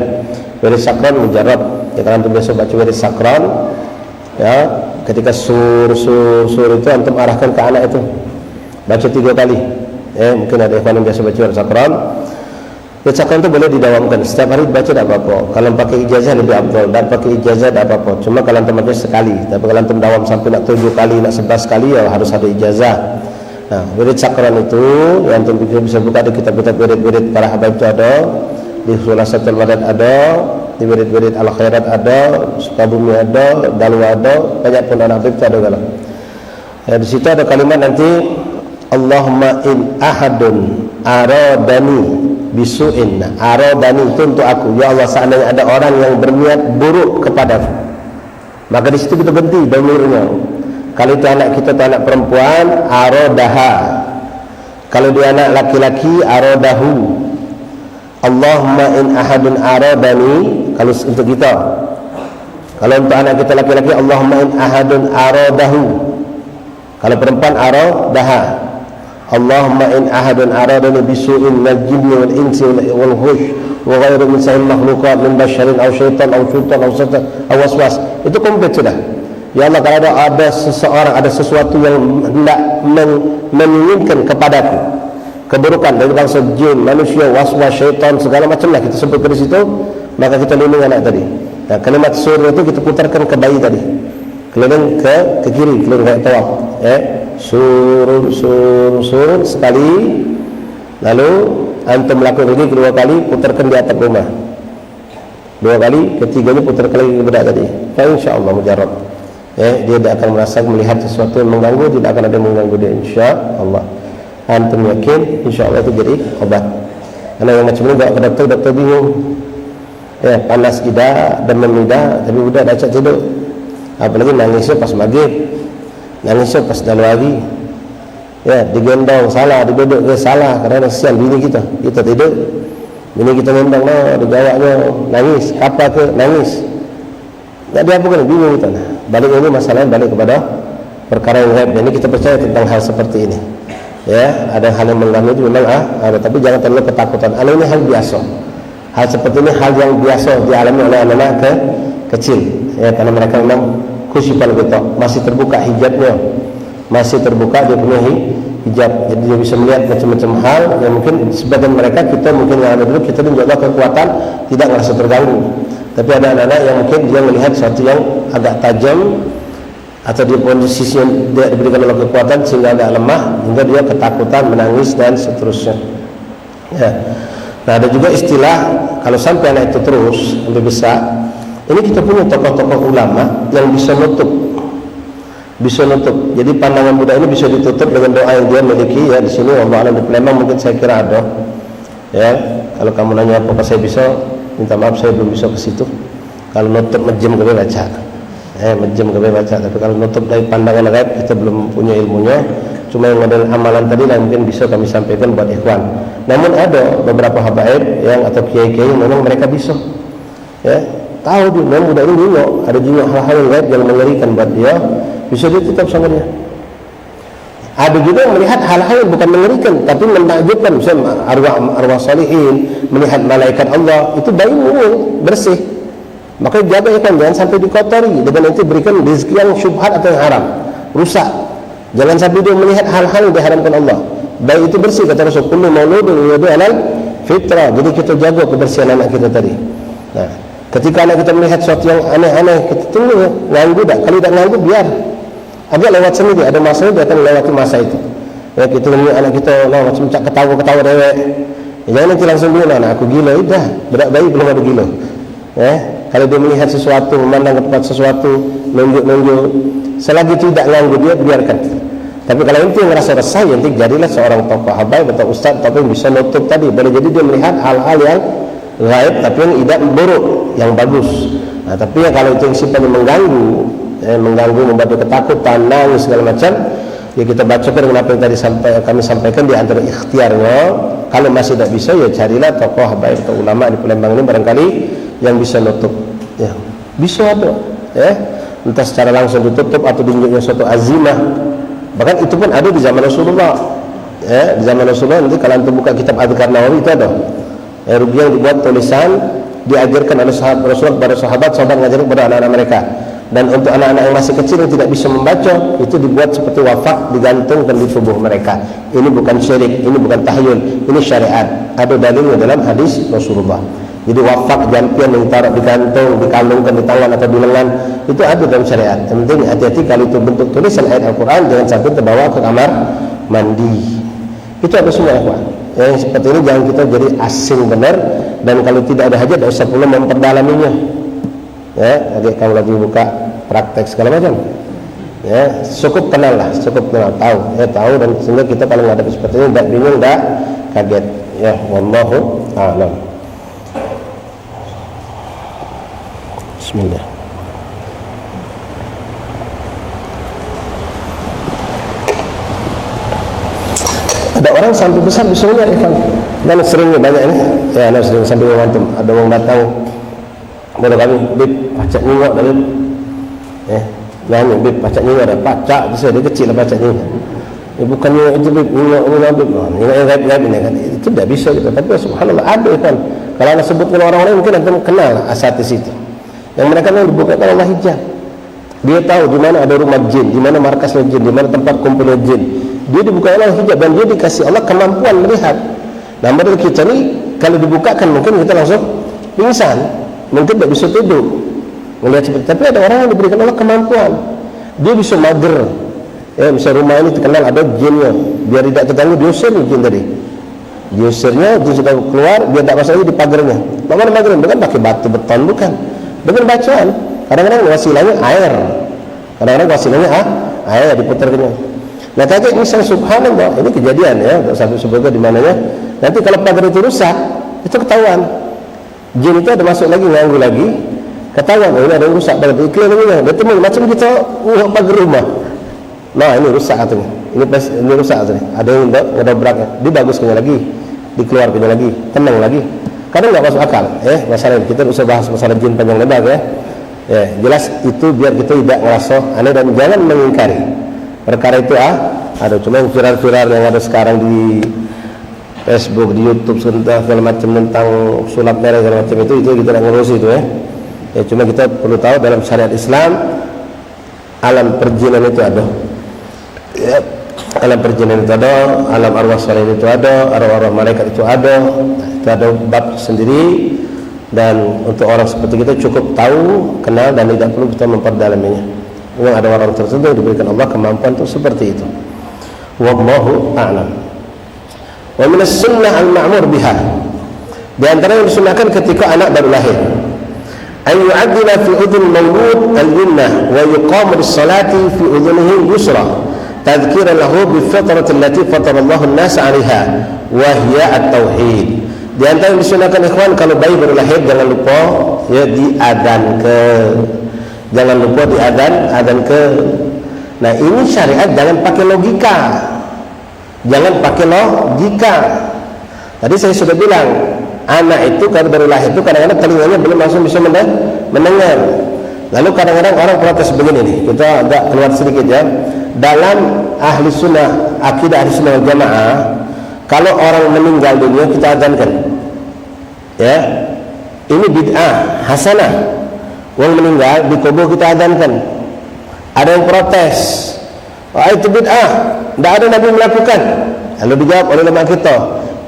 S1: Wirid sakran mujarab. Ya, kalau antum biasa baca wirid sakran, ya, ketika sur itu antum arahkan ke anak itu, baca 3 kali. Ya, mungkin ada ikhwan yang biasa baca wirid sakran. Wirid sakran itu boleh didawamkan. Setiap hari baca tidak apa-apa. Kalau pakai ijazah lebih afdal, dan pakai ijazah tidak apa-apa. Cuma kalau antum baca sekali. Tapi kalau antum dawam sampai nak 7 kali, nak 11 kali, ya harus ada ijazah. Nah, wirid sakran itu yang antum bisa buka di kitab-kitab wirid-wirid para habaib itu ada, di Khulasatul Madad ada, di wirid-wirid Al-Khairat ada, Sukabumi ada, Dalwa ada, banyak pun anak habib itu ada dalam. Ya, di situ ada kalimat nanti Allahumma in ahadun aradani bisu'in. Aradani itu untuk aku. Ya Allah, seandainya ada orang yang berniat buruk kepadaku, maka di situ kita berhenti damirnya. Kalau itu anak kita, itu anak perempuan, aradaha. Kalau dia anak laki-laki, aradahu. Allahumma in ahadun aradani, kalau untuk kita. Kalau untuk anak kita laki-laki, Allahumma in ahadun aradahu. Kalau perempuan, aradaha. Allahumma in ahadun aradani bisu'in minal jinni wal insi wal hush wa ghairu min sa'il makhluqat min basyarin aw syaitan aw sultan aw satan aw waswas. Itu komplit sudah. Ya Allah, kalau ada seseorang, ada sesuatu yang hendak menginginkan kepadaku keburukan dari bangsa jin, manusia, waswas, syaitan, segala macam lah kita sebut dari situ, maka kita lindungi anak tadi. Nah, kalimat sur itu kita putarkan ke bayi tadi, keliling ke kiri, keliling kayak tawaf. Sur sekali, lalu antum melakukan ini 2 kali, putarkan di atap rumah 2 kali, ketiganya putarkan lagi ke budak tadi. Insyaallah mujarab. Dia tidak akan merasa melihat sesuatu yang mengganggu, tidak akan ada yang mengganggu dia insyaallah. Antum yakin insyaallah itu jadi obat. Karena yang macam ini bawa ke dokter bingung. Ya, panas ida, demam ida, tapi udah dacak tidur. Apalagi nangisnya pas maghrib, nangisnya pas dalwagi. Ya, digendong salah, diduduk salah, karena kesian bini kita tidur, bini kita gendong, digawaknya nangis, apa ke nangis. Jadi apa kan bingung kita. Nah, balik ini masalahnya balik kepada perkara yang gaib. Ini kita percaya tentang hal seperti ini. Ya, ada hal yang mengganggu itu memang ada, tapi jangan terlalu ketakutan. Ini hal biasa. Hal seperti ini hal yang biasa dialami oleh anak-anak kecil. Ya, karena mereka memang kusyifal ghita, masih terbuka hijabnya, masih terbuka, dia punya hijab. Jadi dia bisa melihat macam-macam hal yang mungkin sebagian mereka, kita mungkin yang ada dulu, kita menjaga kekuatan tidak merasa terganggu. Tapi ada anak-anak yang mungkin dia melihat sesuatu yang agak tajam, atau dia posisinya dia diberikan Allah kekuatan sehingga agak lemah, hingga dia ketakutan, menangis dan seterusnya. Ya. Nah, ada juga istilah kalau sampai anak itu terus sampai besar, ini kita punya tokoh-tokoh ulama yang bisa nutup. Jadi pandangan budak ini bisa ditutup dengan doa yang dia miliki. Ya, di sini Allah alam di Palembang mungkin saya kira ada. Ya, kalau kamu nanya apakah saya bisa, minta maaf saya belum bisa ke situ. Kalau nutup menjem kami baca. Menjem kami baca. Tapi kalau nutup dari pandangan gaib kita belum punya ilmunya. Cuma yang model amalan tadi lah mungkin bisa kami sampaikan buat ikhwan. Namun ada beberapa habaib yang atau kiai-kiai yang memang mereka bisa. Ya, tahu dia memang budak ini juga ada juga hal-hal yang gaib yang mengerikan buat dia, bisa dia tetap sama dia. Ada juga yang melihat hal-hal yang bukan mengerikan tapi menakjubkan, misalnya arwah salihin, melihat malaikat Allah, itu bayi murni, bersih. Maka jaga ikan, jangan sampai dikotori dengan nanti berikan rezeki yang syubhat atau yang haram, rusak. Jangan sampai dia melihat hal-hal yang diharamkan Allah. Bayi itu bersih, kata Rasul, kullu mauludun yuladu alal fitrah. Jadi kita jaga kebersihan anak kita tadi. Nah, ketika anak kita melihat sesuatu yang aneh-aneh, kita tunggu, nganggu tak? Kalau tak nganggu, biar agak lewat sendiri. Ada masa dia akan lewati masa itu. Ya, kita melihat anak kita macam ketawa-ketawa dewek. Ya, jangan nanti langsung bilang, nah, aku gila. Dah, berat bayi belum ada gila. Ya, kalau dia melihat sesuatu, memandang ke tempat sesuatu, nunjuk-nunjuk, selagi tidak nganggu dia, biarkan. Tapi kalau inti merasa resah, nanti jadilah seorang tokoh habaib atau ustaz, tapi bisa nutup tadi. Boleh jadi dia melihat hal-hal yang gaib tapi yang tidak buruk, yang bagus. Nah, tapi ya kalau itu yang sifatnya mengganggu, membuat ketakutan, nangis segala macam, ya kita bacakan dengan apa yang tadi kami sampaikan di antara ikhtiarnya. Kalau masih tidak bisa, ya carilah tokoh habaib atau ulama di Palembang ini barangkali yang bisa nutup. Ya, bisa ada. Ya, entah secara langsung ditutup atau tunjuknya suatu azimah. Bahkan itu pun ada di zaman Rasulullah. Ya, di zaman Rasulullah nanti kalau antum buka kitab Adhkar Nawawi itu ada. Rugi yang dibuat tulisan diajarkan oleh Rasulullah kepada sahabat mengajarkan kepada anak-anak mereka. Dan untuk anak-anak yang masih kecil yang tidak bisa membaca, itu dibuat seperti wafak, digantungkan di tubuh mereka. Ini bukan syirik, ini bukan tahyul, ini syariat. Ada dalilnya dalam hadis Rasulullah. Jadi wafak, jampian yang ditaruh digantung, dikalungkan di tangan atau di lengan, itu ada dalam syariat. Yang penting hati-hati kalau itu bentuk tulisan ayat Al-Quran, jangan sampai terbawa ke kamar mandi. Itu ada semua, Pak. Yang seperti ini jangan kita jadi asing benar, dan kalau tidak ada hajat, tidak usah pula memperdalaminya. Ya, adik kamu lagi buka praktek segala macam. Ya, cukup kenal lah, cukup kenal, tahu, ya tahu, dan sehingga kita kalau menghadapi seperti ini, tidak bingung, tidak kaget. Ya, wallahu a'lam. Bismillah. Ada orang sampai besar bisa lihat ikan. Dan seringnya banyak ini. Ya, anak sering sampai ngantum. Ada orang datang, boleh kami bib pacak nyingok dari. Ya, nanya bib pacak nyingok ada pacak. Dia kecil lah pacak nyingok. Bukan nyingok itu bib, nyingok bib. Nyingok yang gaib ini kan. Itu tidak bisa gitu. Tapi subhanallah ada ikan. Kalau anda sebutkan orang lain mungkin anda kenal asatis itu. Yang mereka yang dibukakan Allah hijab. Dia tahu di mana ada rumah jin, di mana markas jin, di mana tempat kumpulnya jin. Dia dibukakan Allah hijab dan dia dikasih Allah kemampuan melihat. Nah, menurut kita ni kalau dibukakan mungkin kita langsung pingsan, mungkin tidak bisa tidur melihat seperti. Tapi ada orang yang diberikan Allah kemampuan. Dia bisa mager. Ya, misalnya rumah ini terkenal ada jinnya, biar tidak terganggu diusir jin tadi. Diusirnya, jin sudah keluar, dia tak masuk lagi di pagarnya. Bagaimana pagarnya? Bukan pakai batu beton, bukan. Dengan bacaan. Kadang-kadang wasilahnya air, kadang-kadang wasilahnya air diputarkannya. Nah, kaget misalnya subhanallah, ini kejadian ya, satu sebagai di mananya. Nanti kalau pagar itu rusak, itu ketahuan. Jin itu ada masuk lagi, nganggu lagi, ketahuan. Oh, ini ada yang rusak, pagar iklan ini. Dia teman macam kita pagar rumah. Nah, ini rusak katanya. Ini rusak katanya. Ada yang ngedobraknya, dibaguskannya lagi, dikeluarkannya lagi, tenang lagi. Kadang nggak masuk akal, masalah ini. Kita bisa bahas masalah jin panjang lebar ya. Ya, jelas itu biar kita tidak merasa aneh dan jangan mengingkari. Perkara itu ada cuma yang viral-viral yang ada sekarang di Facebook, di YouTube segala macam tentang sulap merah segala macam itu kita tidak ngurusi itu ya. Ya, cuma kita perlu tahu dalam syariat Islam alam perjinan itu ada. Ya, alam perjinan itu ada, alam arwah salihin itu ada, arwah-arwah malaikat itu ada. Itu ada bab sendiri, dan untuk orang seperti kita cukup tahu, kenal, dan tidak perlu kita memperdalaminya. Memang ada orang tertentu yang diberikan Allah kemampuan untuk seperti itu. Wallahu a'lam. Wa min as-sunnah al-ma'mur biha. Di antara yang disunahkan ketika anak baru lahir, an yu'addina fi udhun mawlud al-yumnah wa yuqamu bis-salati fi udhunihi yusra tadhkiran lahu bi fitrati allati fatara Allahu an-nas 'alaiha wa hiya at-tauhid. Di antara yang disunahkan ikhwan, kalau bayi baru lahir jangan lupa ya diadzankan. Jangan lupa diadzankan. Nah, ini syariat jangan pakai logika. Jangan pakai logika. Tadi saya sudah bilang, anak itu kalau baru lahir itu kadang-kadang telinganya belum langsung bisa mendengar. Lalu kadang-kadang orang protes begini nih, kita agak keluar sedikit ya. Dalam ahli sunnah, akidah ahli sunnah wal jamaah, kalau orang meninggal dunia kita adzankan. Ya, ini bid'ah hasanah. Orang meninggal di kubur kita adzankan. Ada yang protes, wah itu bid'ah, tidak ada Nabi melakukan. Lalu dijawab oleh ulama kita,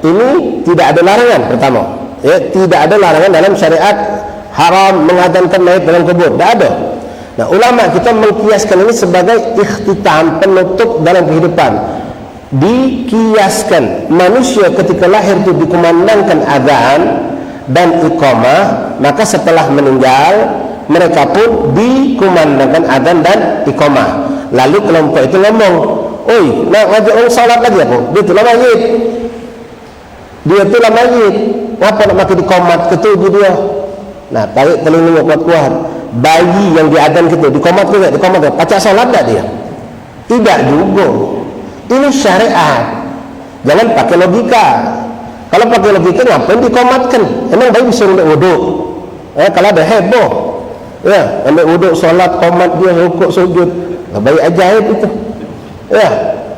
S1: ini tidak ada larangan. Pertama, ya, tidak ada larangan dalam syariat haram mengadzankan mayit dalam kubur, tidak ada. Nah, ulama kita mengkiaskan ini sebagai ikhtitam, penutup dalam kehidupan. Dikiaskan manusia ketika lahir itu dikumandangkan adzan dan iqamah, maka setelah meninggal mereka pun dikumandangkan adzan dan iqamah. Lalu kelompok itu ngomong, oi, nak ngajak orang salat lagi apa? Dia itulah mayit. Dia itulah mayit. Apa nak makin dikomat ketujuh dia? Nah, tarik telinganya kuat-kuat. Bayi yang diadzan gitu, dikomat ke? Dikomat ke? Pacak salat tak dia? Tidak juga. Ini syariat. Jangan pakai logika. Kalau pakai logika, ngapain dikomatkan? Emang bayi bisa ambil wuduk? Kalau ada heboh, ya, ambil wuduk, solat, komat dia, rukuk, sujud, bayi ajaib itu. Ya,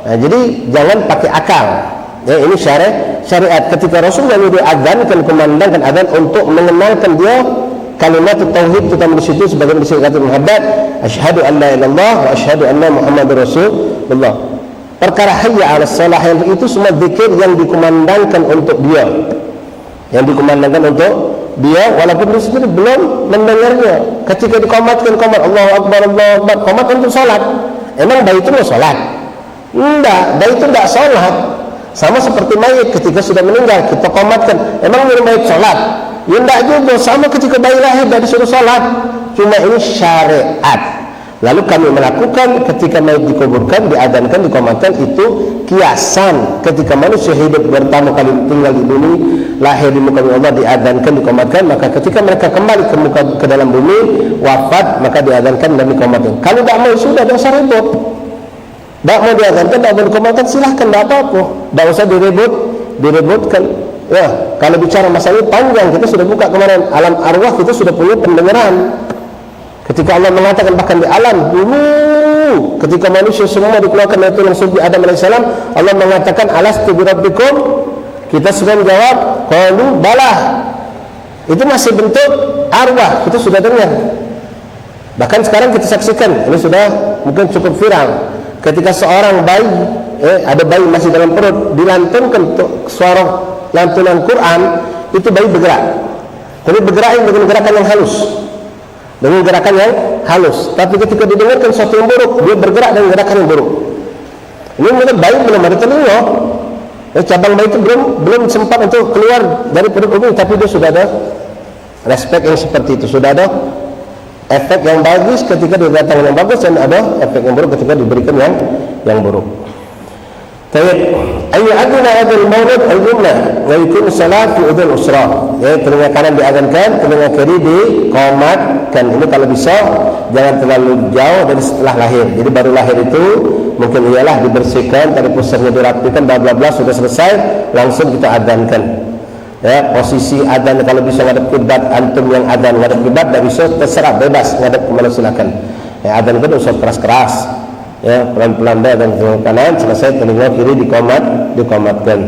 S1: nah, jadi jangan pakai akal. Ya, ini syariat. Ketika Rasulullah diadzankan, kumandangkan adzan untuk mengenalkan dia kalimat tauhid, terutama di situ sebagai disebut muhammad, asyhadu an la ilaha illallah wa asyhadu anna muhammadar rasulullah. Perkara hayya 'alas shalah yang itu semua zikir yang dikumandangkan untuk dia. Yang dikumandangkan untuk dia walaupun dia sendiri belum mendengarnya. Ketika dikomatkan komat Allahu akbar, Allahu akbar, komat untuk salat. Emang bayi itu mau salat? Enggak, bayi itu enggak salat. Sama seperti mayit ketika sudah meninggal kita komatkan, emang mayit salat? Ya enggak juga, sama ketika bayi lahir dan disuruh salat. Cuma ini syariat. Lalu kami melakukan ketika mayit dikuburkan, diadzankan, dikomatkan, itu kiasan. Ketika manusia hidup pertama kali tinggal di bumi, lahir di muka bumi Allah, diadzankan, dikomatkan, maka ketika mereka kembali ke dalam bumi, wafat, maka diadzankan dan dikomatkan. Kalau tidak mau, sudah, tidak usah ribut. Tidak mau diadzankan, tidak mau dikomatkan, silahkan, tidak apa-apa. Tidak usah diributkan. Ya, kalau bicara masalah ini panjang, kita sudah buka kemarin alam arwah, kita sudah punya pendengaran. Ketika Allah mengatakan bahkan di alam dulu, ketika manusia semua dikeluarkan dari tulang sulbi Adam AS, Allah mengatakan alastu birabbikum, kita sudah menjawab qalu bala. Itu masih bentuk arwah, kita sudah dengar. Bahkan sekarang kita saksikan, ini sudah mungkin cukup viral, ketika seorang bayi, ada bayi masih dalam perut, dilantunkan suara lantunan Quran, itu bayi bergerak. Jadi bergerak dengan gerakan yang halus, dengan gerakan yang halus. Tapi ketika didengarkan sesuatu yang buruk, dia bergerak dengan gerakan yang buruk. Ini mungkin bayi belum ada telinga, cabang bayi itu belum sempat untuk keluar dari perut ibu, tapi dia sudah ada respek yang seperti itu, sudah ada efek yang bagus ketika didatangkan yang bagus, dan ada efek yang buruk ketika diberikan yang buruk. Tayyib, ayu aduna adul maulud al-jumlah wa yakun salat fi udhul usra. Ya, telinga kanan diadzankan, telinga kiri dikomatkan. Ini kalau bisa jangan terlalu jauh dari setelah lahir. Jadi baru lahir itu mungkin ialah dibersihkan, tali pusarnya dirapikan, bla bla bla, sudah selesai, langsung kita adzankan. Ya, posisi adzan kalau bisa ngadep kiblat, antum yang adzan ngadep kiblat, tidak bisa, terserah, bebas ngadep kemana silakan. Ya, adzan itu usah keras-keras. Ya, pelan-pelan dan ke kanan, selesai telinga kiri dikomatkan.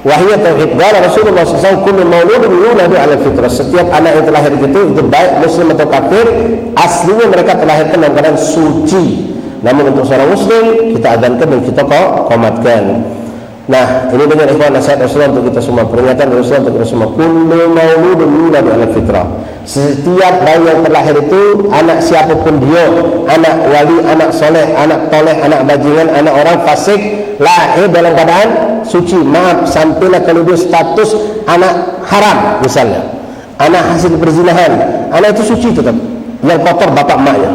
S1: Wahia tauhid. Qala Rasulullah SAW, kullu mauludun yuladu 'ala fitrah. Setiap anak yang terlahir itu baik muslim atau kafir, aslinya mereka terlahirkan dalam keadaan suci. Namun untuk seorang muslim kita adzankan dan kita komatkan. Nah, ini dengan ikhwan nasihat Rasulullah untuk kita semua, peringatan Rasulullah untuk kita semua. Kullu mauludun yuladu 'alal fitrah. Setiap bayi yang terlahir itu, anak siapapun dia, anak wali, anak soleh, anak toleh, anak bajingan, anak orang fasik, lahir dalam keadaan suci. Maaf, sampailah kalau dia status anak haram misalnya, anak hasil perzinahan, anak itu suci tetap. Yang kotor bapak emaknya,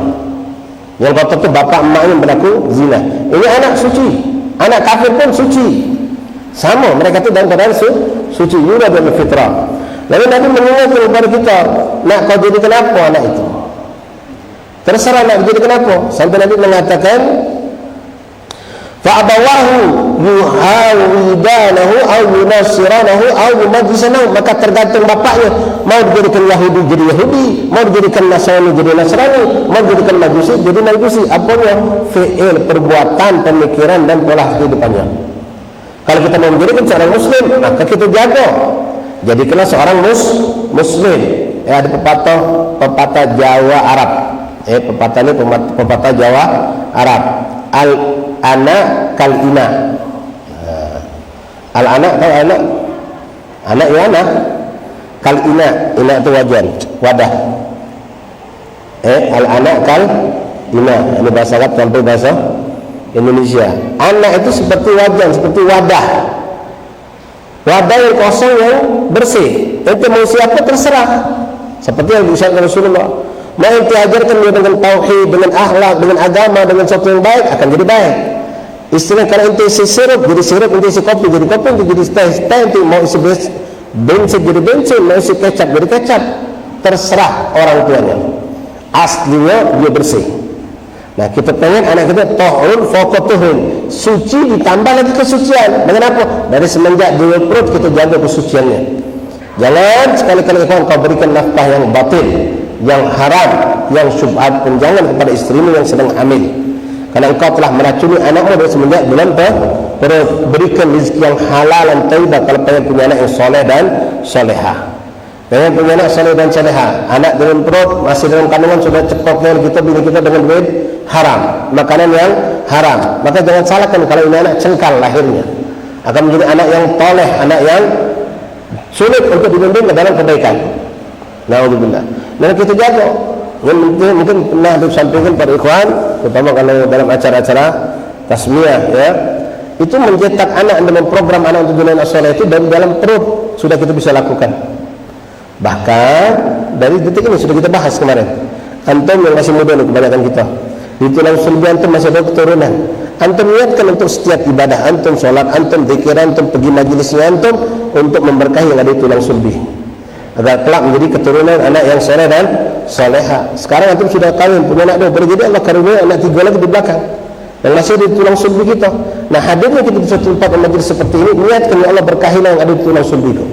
S1: yang kotor itu bapak emaknya berlaku zina. Ini anak suci, anak kafir pun suci. Sama, mereka itu dalam keadaan suci. Yuladu 'alal fitrah. Lalu Nabi mengingatkan kepada kita, nak kau jadikan apa anak itu? Terserah nak jadikan apa. Sampai Nabi mengatakan, fa'abawahu yuhawidanahu au yunasiranahu au yumajisanahu. Maka tergantung bapaknya, mau dijadikan Yahudi jadi Yahudi, mau dijadikan Nasrani jadi Nasrani, mau dijadikan Majusi jadi Majusi. Apanya? Fi'il, perbuatan, pemikiran dan pola kehidupannya. Kalau kita mau menjadikan seorang muslim, maka kita jaga. Jadikanlah seorang muslim. Ada pepatah Jawa Arab. Pepatah ini pepatah Jawa Arab. Al-ana kal-ina. Al-ana tahu anak? Anak ya anak. Kal-ina, ina itu wadah. Al-ana kal-ina. Ini bahasa Arab sampai bahasa Indonesia. Anak itu seperti wajan, seperti wadah yang kosong yang bersih. Itu mau siapa terserah. Seperti yang disebutkan Rasulullah, mau ente ajarkan dia dengan tauhid, dengan akhlak, dengan agama, dengan sesuatu yang baik, akan jadi baik. Istilah kalau ente isi sirup jadi sirup, ente isi kopi jadi kopi, ente jadi teh, ente mau isi bensin jadi bensin, mau isi kecap jadi kecap. Terserah orang tuanya. Aslinya dia bersih. Nah, kita pengen anak kita tahun fokotuhun, suci ditambah lagi kesucian. Dengan apa? Dari semenjak dia perut kita jaga kesuciannya. Jangan sekali-kali kau berikan nafkah yang batil, yang haram, yang syubhat pun jangan kepada istrimu yang sedang hamil. Karena engkau telah meracuni anakmu dari semenjak bulan perut. Berikan rezeki yang halal dan thayyibah kalau pengen punya anak yang soleh dan solehah. Pengen punya anak soleh dan solehah, anak dengan perut masih dalam kandungan sudah cepatnya kita bini kita dengan duit haram, makanan yang haram. Maka jangan salahkan kalau ini anak cengkal lahirnya, akan menjadi anak yang toleh, anak yang sulit untuk dibimbing ke dalam kebaikan. Na'udzubillah. Dan kita jaga. Mungkin pernah disampaikan pada ikhwan, terutama kalau dalam acara-acara tasmiyah, ya, itu mencetak anak dengan program anak untuk dunia soleh itu dari dalam perut sudah kita bisa lakukan. Bahkan dari detik ini sudah kita bahas kemarin. Antum yang masih muda nih, kebanyakan kita di tulang sulbi antum masih ada keturunan. Antum niatkan untuk setiap ibadah antum, sholat antum, zikir antum, pergi majelisnya antum untuk memberkahi yang ada di tulang sulbi, agar kelak menjadi keturunan anak yang soleh dan soleha. Sekarang antum sudah kawin, punya anak dua, boleh jadi Allah karunia anak 3 lagi di belakang yang masih di tulang sulbi kita. Nah, hadirnya kita di suatu tempat majelis seperti ini, niatkan ya Allah berkahilah yang ada di tulang sulbi itu.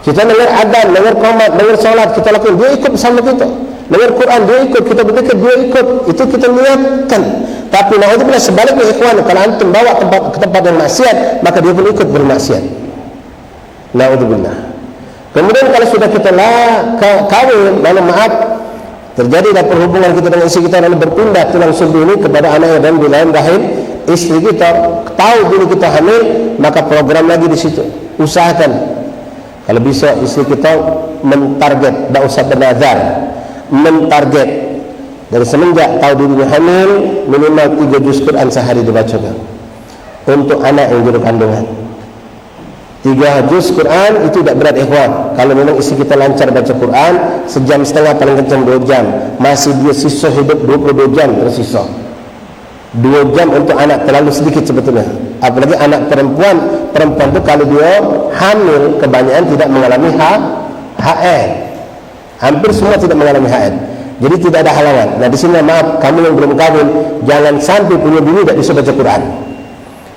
S1: Kita dengar adzan, dengar qomat, dengar salat, kita lakukan, dia ikut bersama kita. Dengar Quran, dia ikut, kita berzikir, dia ikut. Itu kita niatkan. Tapi naudzubillah sebaliknya ikhwan, kalau antum bawa ke tempat yang maksiat, maka dia pun ikut bermaksiat. Naudzubillah. Kemudian kalau sudah kita kawin, lalu maaf, terjadilah perhubungan kita dengan istri kita, lalu berpindah tulang sulbi ini kepada anaknya dan di lain rahim istri kita, tahu dulu kita hamil, maka program lagi di situ. Usahakan kalau bisa istri kita mentarget, tidak usah bernazar, mentarget dari semenjak tahu dirinya hamil minimal 3 juz Quran sehari dibacakan untuk anak yang juru kandungan. 3 juz Quran itu tidak berat ikhwan. Kalau memang istri kita lancar baca Quran, sejam setengah paling kencang 2 jam, masih dia sisa hidup 22 jam tersisa. 2 jam untuk anak terlalu sedikit sebetulnya. Apalagi anak perempuan itu kalau dia hamil kebanyakan tidak mengalami haid. Hampir semua tidak mengalami haid. Jadi tidak ada halangan. Nah di sini maaf, kamu yang belum kawin, jangan sampai punya bini tidak bisa baca Quran.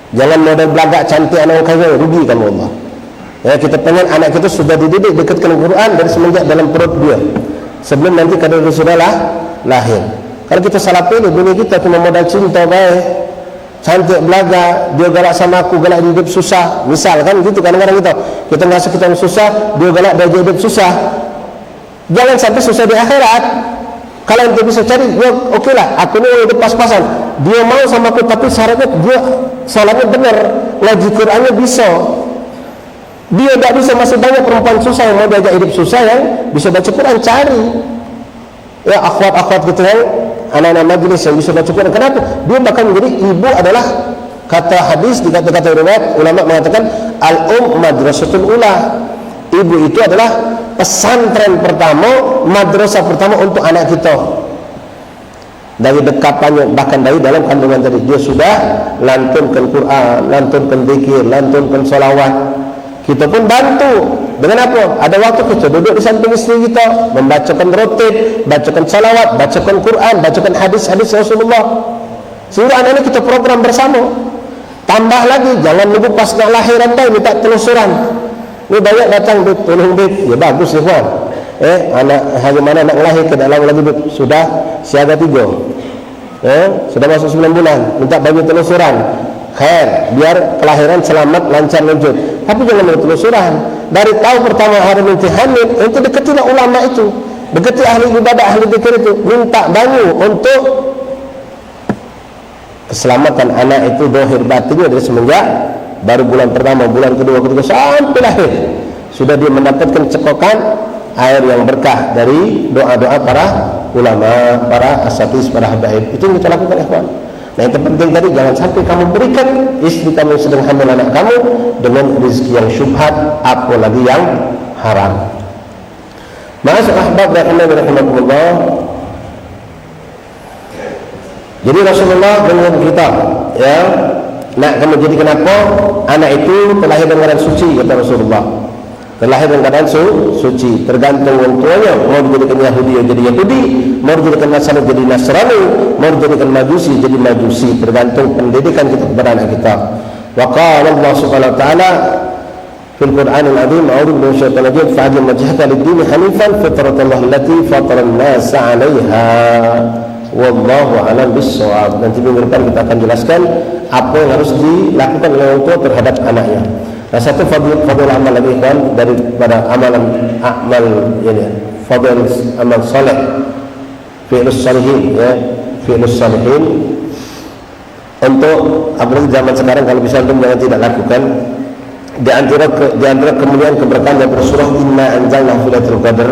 S1: Jangan modal belagak cantik anak kawin, rugi kamu Allah. Ya, kita pengen anak kita sudah dididik dekatkan Quran dari semenjak dalam perut dia, sebelum nanti kadang dia sudah lahir. Kalau kita salah pilih, bini kita cuma modal cinta baik, cantik belaga, dia galak sama aku, galak hidup susah, misal kan gitu kadang-kadang kita ngerasa kita susah, dia galak dia hidup susah. Jangan sampai susah di akhirat. Kalau ente bisa cari, dia oke lah, aku ini hidup pas-pasan, dia mau sama aku tapi syaratnya dia sholatnya benar, ngaji Qurannya bisa. Dia tak bisa, masih banyak perempuan susah yang mau diajak hidup susah yang bisa baca Quran, cari. Ya, akhwat-akhwat gitu yang anak-anak majlis yang bisa baca Quran. Kenapa? Dia bahkan menjadi ibu adalah, kata hadis, dikata-kata riwayat ulama mengatakan madrasatul ula. Ibu itu adalah pesantren pertama, madrasah pertama untuk anak kita. Dari dekapannya, bahkan dari dalam kandungan tadi, dia sudah lantunkan Quran, lantunkan zikir, lantunkan salawat. Kita pun bantu. Dengan apa? Ada waktu kita duduk di samping istri kita, membacakan rotib, bacakan salawat, bacakan Quran, bacakan hadis-hadis Rasulullah. Sehingga anak-anak kita program bersama. Tambah lagi, jangan nunggu pas nak lahiran dah minta telusuran. Ini banyak datang, Bib, tolong Bib. Ya bagus ya kawan. Anak hari mana nak lahir ke dalam lagi Bib, sudah siaga 3. Sudah masuk 9 bulan, minta bagi telusuran. Khair, biar kelahiran selamat, lancar, lanjut. Tapi jangan minta telusuran. Dari tahu pertama hari nanti hamil, itu deketilah ulama itu, deketi ahli ibadah, ahli zikir itu, minta banyu untuk keselamatan anak itu dohir batinnya dari semenjak baru bulan pertama, bulan kedua, ketiga sampai lahir. Sudah dia mendapatkan cekokan air yang berkah dari doa-doa para ulama, para asatidz, para habaib. Itu yang kita lakukan, ikhwan. Nah, yang terpenting tadi, jangan sampai kamu berikan istri kamu yang sedang hamil anak kamu dengan rezeki yang syubhat, apalagi yang haram. Masuk ahbab rahimahullah. Jadi Rasulullah dengan kita, ya, nak kamu jadi kenapa anak itu terlahir dengan keadaan suci, kata Rasulullah. Terlahir dengan keadaan suci, tergantung orang tuanya. Mau dijadikan Yahudi ya jadi Yahudi, mau dijadikan Nasrani jadi Nasrani, mau dijadikan Majusi jadi Majusi, tergantung pendidikan kita kepada anak kita. Wa qala Allah Subhanahu wa taala fil Qur'anil azim, a'udzu billahi minasyaitonir rajim, fa'alim wajhaka lid-din hanifan fitratallah allati fatara an-nas 'alaiha wallahu a'lam bis-shawab. Nanti minggu depan kita akan jelaskan apa yang harus dilakukan oleh orang tua terhadap anaknya. Nah, satu fadil amal lagi kan daripada amalan amal ini, fadil amal saleh, fi'lus salihin, ya, fi'lus salihin. Untuk apalagi zaman sekarang, kalau bisa antum jangan tidak lakukan. Di antara kemuliaan keberkahan dari surah Inna anzalnahu fi lailatul qadar,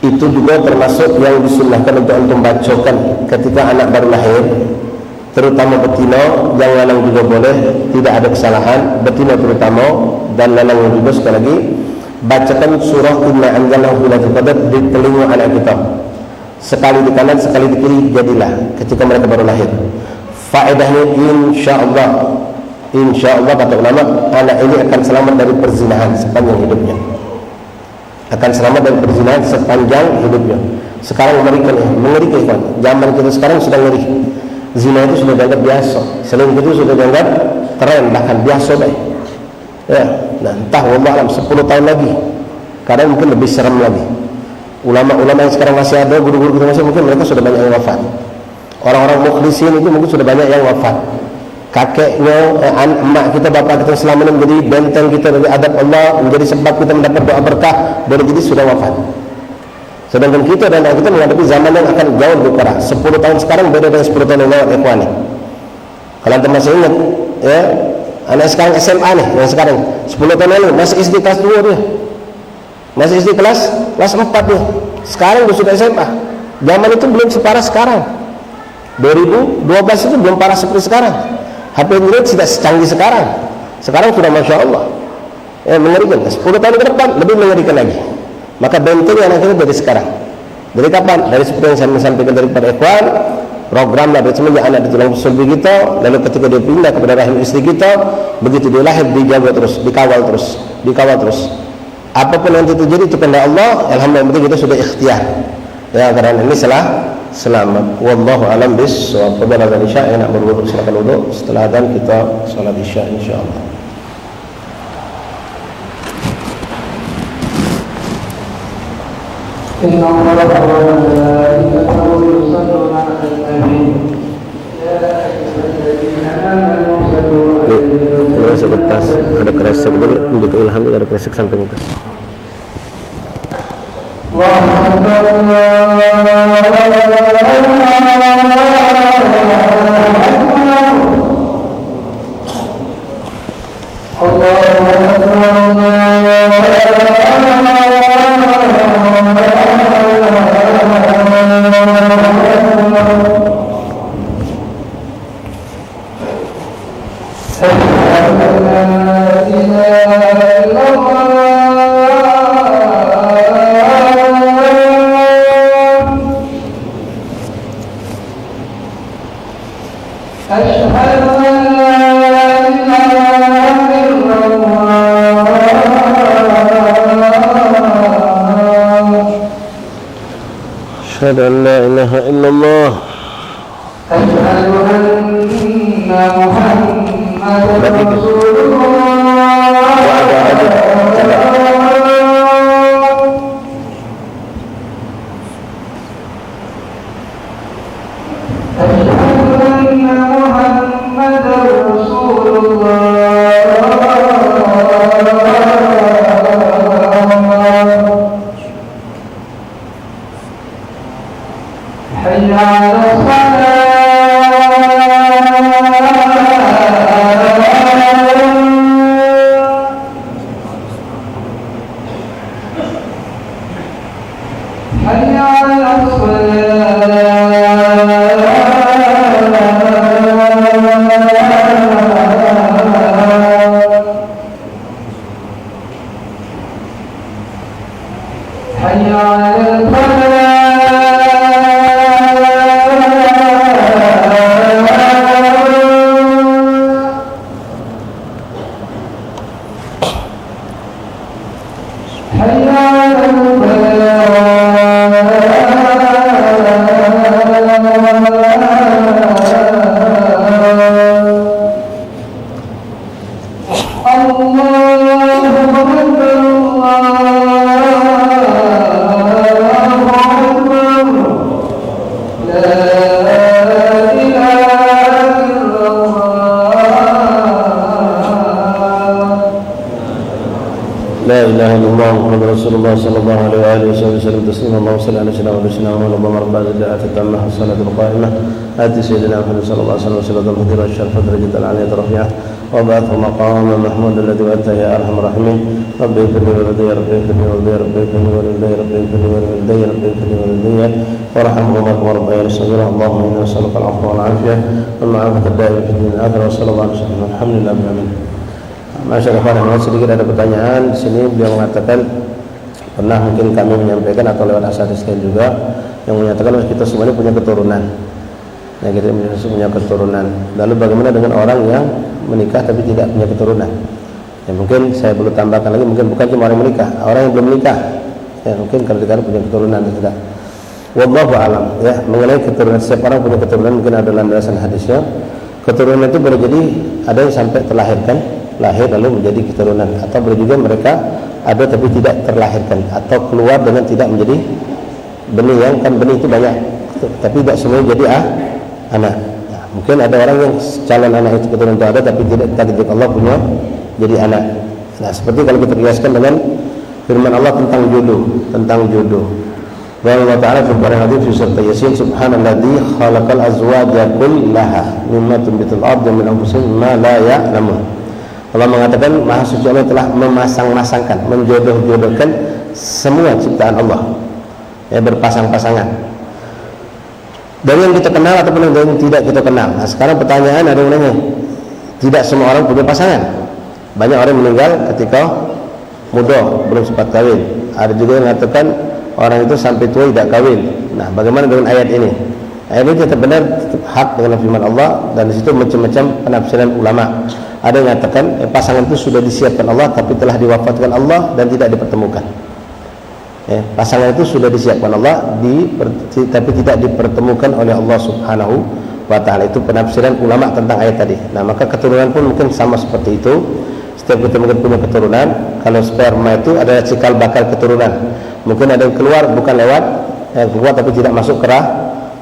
S1: itu juga termasuk yang disunnahkan untuk antum bacakan ketika anak baru lahir, terutama betina, yang lanang juga boleh, tidak ada kesalahan, betina terutama dan lanang juga. Sekali lagi, bacakan surah Inna anzalnahu fi lailatul qadar di telinga anak kita, sekali di kanan, sekali di kiri, jadilah ketika mereka baru lahir. Faedahnya insyaallah kata ulama, anak ini akan selamat dari perzinahan sepanjang hidupnya. Akan selamat dari perzinahan sepanjang hidupnya. Sekarang mengerikan, zaman kita sekarang sudah ngeri. Zina itu sudah dianggap biasa, selingkuh itu sudah dianggap keren, bahkan biasa baik. Ya, nah entah wallah alam 10 tahun lagi, kadang mungkin lebih serem lagi. Ulama-ulama yang sekarang masih ada, guru-guru kita masih, mungkin mereka sudah banyak yang wafat. Orang-orang mukhlisin itu mungkin sudah banyak yang wafat. Kakeknya, emak kita, bapak kita selama ini menjadi benteng kita dari adab Allah, menjadi sebab kita mendapat doa berkah, boleh jadi sudah wafat. Sedangkan kita dan anak kita menghadapi zaman yang akan jauh lebih parah. 10 tahun sekarang beda dengan 10 tahun yang lewat, ikhwani. Kalau anda masih ingat, ya, anak sekarang SMA nih, yang sekarang 10 tahun lalu masih SD kelas 2 dia, masih SD kelas 4 dia. Sekarang dia sudah SMA. Zaman itu belum separah sekarang. 2012 itu belum parah seperti sekarang. HP Android tidak secanggih sekarang. Sekarang sudah masya Allah, ya, mengerikan. 10 tahun ke depan lebih mengerikan lagi. Maka bentengnya anak kita dari sekarang. Dari kapan? Dari seperti yang saya sampaikan daripada ikhwan, program dari semenjak anak di tulang sulbi kita, lalu ketika dia pindah kepada rahim istri kita, begitu dia lahir dijaga terus, dikawal terus. Apapun yang terjadi itu kehendak Allah. Alhamdulillah kita sudah ikhtiar. Ya, karena ini selamat. Wallahu a'lam bis-shawab. Pada azan Isya yang nak berwudu silakan wudu. Setelah azan kita salat Isya insyaallah.
S2: إن الله وملائكته يصلون على النبي يا أيها الذين آمنوا صلوا عليه وسلموا
S1: ada kresek dulu untuk ilham, ada kresek samping atas. أشهد أن لا إله إلا الله
S2: أشهد أن محمدا رسول
S1: Rasulullah sallallahu alaihi wasallam taslima Allahumma salli ala sayyidina Muhammad wa ala alihi wa sahbihi salatul qa'imah ati sayyidina Muhammad sallallahu alaihi wasallam salatul fadhila syarfa darajat al-aliyah rafi'ah wa ba'athu maqama mahmud alladhi wa'ata ya arhamar rahimin rabbi firli wa rabbi rabbi firli wa rabbi firli wa rabbi rabbi firli wa rabbi rabbi firli wa rabbi warhamhuma wa rabbayani saghira Allahumma inna nas'aluka al-'afwa wal 'afiyah wal 'afiyata ad-da'imah fid dunya wal akhirah wa sallallahu alaihi wasallam alhamdulillah amin. Masyaallah, sedikit ada pertanyaan di sini. Beliau mengatakan pernah mungkin kami menyampaikan atau lewat asatidz juga yang menyatakan kita semua ini punya keturunan. Nah, kita punya keturunan. Lalu bagaimana dengan orang yang menikah tapi tidak punya keturunan? Ya, mungkin saya perlu tambahkan lagi, mungkin bukan cuma orang menikah, orang yang belum menikah. Ya, mungkin kalau dikatakan punya keturunan atau tidak. Wallahu a'lam. Ya, mengenai keturunan, setiap orang punya keturunan, mungkin ada landasan hadisnya. Keturunan itu boleh jadi ada yang sampai terlahirkan, lahir lalu menjadi keturunan, atau boleh juga mereka ada tapi tidak terlahirkan atau keluar dengan tidak menjadi benih, yang kan benih itu banyak tapi tidak semuanya jadi anak. Nah, mungkin ada orang yang calon anak itu keturunan itu ada tapi tidak takdir Allah punya jadi anak. Nah, seperti kalau kita kiaskan dengan firman Allah tentang jodoh. Allah Ta'ala berfirman hadis di surat Yasin, subhanalladzi khalaqal azwaja kullaha mimma tunbitul ardu min anfusihim ma la ya'lamun. Allah mengatakan Maha Suci Allah telah memasang-masangkan, menjodoh-jodohkan semua ciptaan Allah, ya, berpasang-pasangan dari yang kita kenal ataupun dari yang tidak kita kenal. Nah, sekarang pertanyaan ada yang nanya, tidak semua orang punya pasangan. Banyak orang meninggal ketika muda, belum sempat kawin. Ada juga yang mengatakan orang itu sampai tua tidak kawin. Nah, bagaimana dengan ayat ini? Ayat ini tetap benar, tetap hak dengan firman Allah, dan di situ macam-macam penafsiran ulama. Ada yang mengatakan pasangan itu sudah disiapkan Allah tapi telah diwafatkan Allah dan tidak dipertemukan. Ya, pasangan itu sudah disiapkan Allah tapi tidak dipertemukan oleh Allah Subhanahu wa Ta'ala. Itu penafsiran ulama tentang ayat tadi. Nah, maka keturunan pun mungkin sama seperti itu. Setiap kita mungkin punya keturunan. Kalau sperma itu adalah cikal bakal keturunan. Mungkin ada yang keluar bukan lewat keluar tapi tidak masuk ke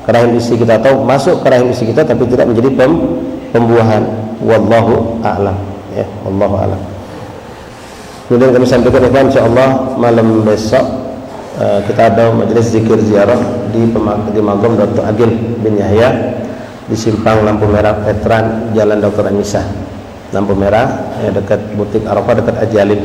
S1: rahim istri kita, atau masuk ke rahim istri kita tapi tidak menjadi pembuahan. Wallahu a'lam. Ya, wallahu a'lam. Kemudian kami sampaikan insyaallah malam besok kita ada majelis zikir ziarah di Magom Dr. Agil bin Yahya di Simpang Lampu Merah Veteran Jalan Dr. Anissa, Lampu Merah ya, dekat butik Arafah, dekat Ajalin.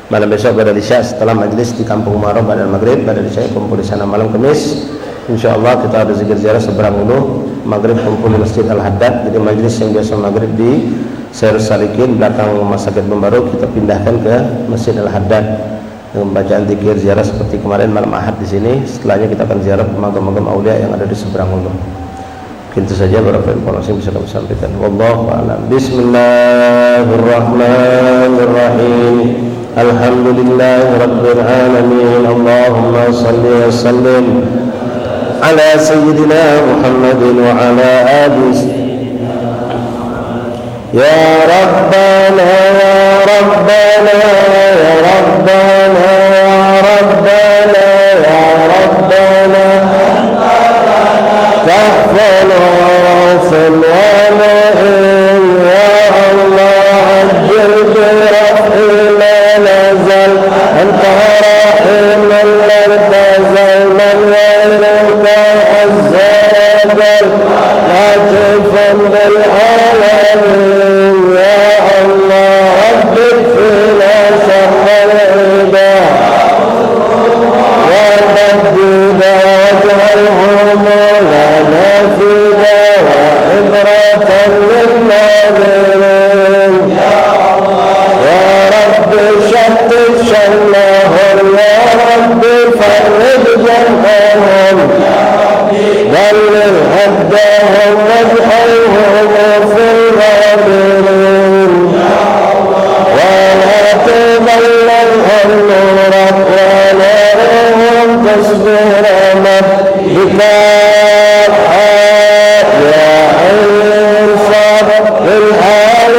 S1: Malam besok pada Isya setelah majlis di Kampung Umaroh pada maghrib, pada Isya kumpul di sana. Malam Kamis insyaallah kita ada zikir ziarah seberang ulu, maghrib kumpul di Masjid Al-Haddad. Jadi majlis yang biasa maghrib di Sayyid Salikin belakang Rumah Sakit Pembaru kita pindahkan ke Masjid Al-Haddad dengan bacaan zikir ziarah seperti kemarin malam Ahad di sini. Setelahnya kita akan ziarah makam-makam aulia yang ada di seberang ulu. Itu saja beberapa informasi yang bisa kami sampaikan. Wallahu a'lam. Bismillahirrahmanirrahim. Alhamdulillahi rabbil alamin. Allahumma salli wa sallim ala sayyidina Muhammadin wa ala alihi. Ya Rabbana ya Rabbana ya Rabbana ya Rabbana ya Rabbana تحفل وغفل ونئن يا الله عجل برحم ما نزل أنت رحيم لن تزل من غيرك عز وجل لطيفا بالعالمين يا الله عبد فينا شر العباد وبدد واجعلهم لنا فينا وعبرة للناظرين يا رب شتت شملهم يا رب فرج جمعهم ذلل هداهم واجعلهم في الغابرين ولا تضللهم نورك ونارهم تصبر بك يا عين صادق بالحال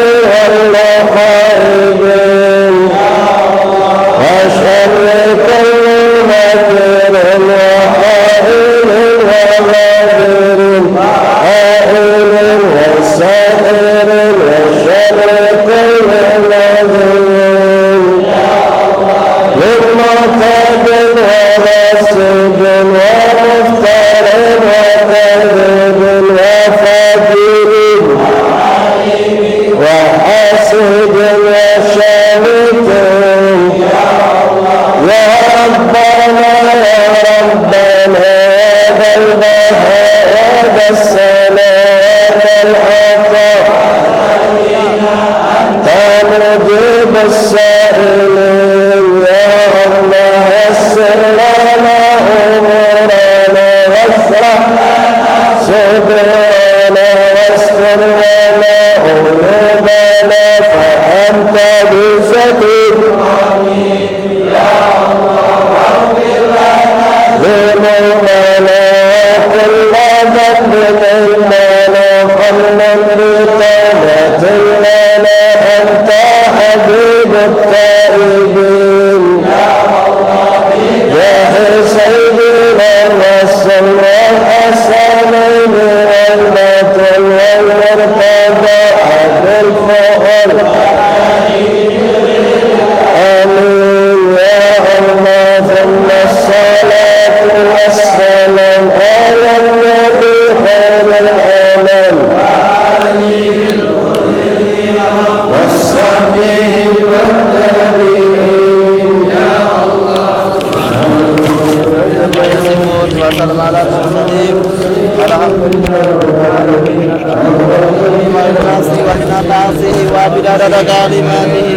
S1: والخائبين وشر كل مكر وحائل وغادر حائل وسائر وشر كل نذير للمعتاد وغاسب ومفتر وكذب وفاجر وحاسد وشامت يا ربنا يا ربنا يا ذا البهاء يا ذا السماء والعطاء أنت مجيب السائلين يا الله يسر لنا أمورنا واشرح صدرنا واستر لنا قلوبنا فأنت بسبيل ذنوبنا وكل ذنب إننا قلنا بطانة لنا أنت حبيب التائبين يا سيدنا الرسول والحسنين والبطل والمرتضى بالفؤل آمين يا الله ثم الصلاة والسلام على النبي خير الأنام والصحبه والتابعين يا الله وسلم على المرسلين الحمد لله رب العالمين وإلى الناس وإلى الناس وبدار كلماته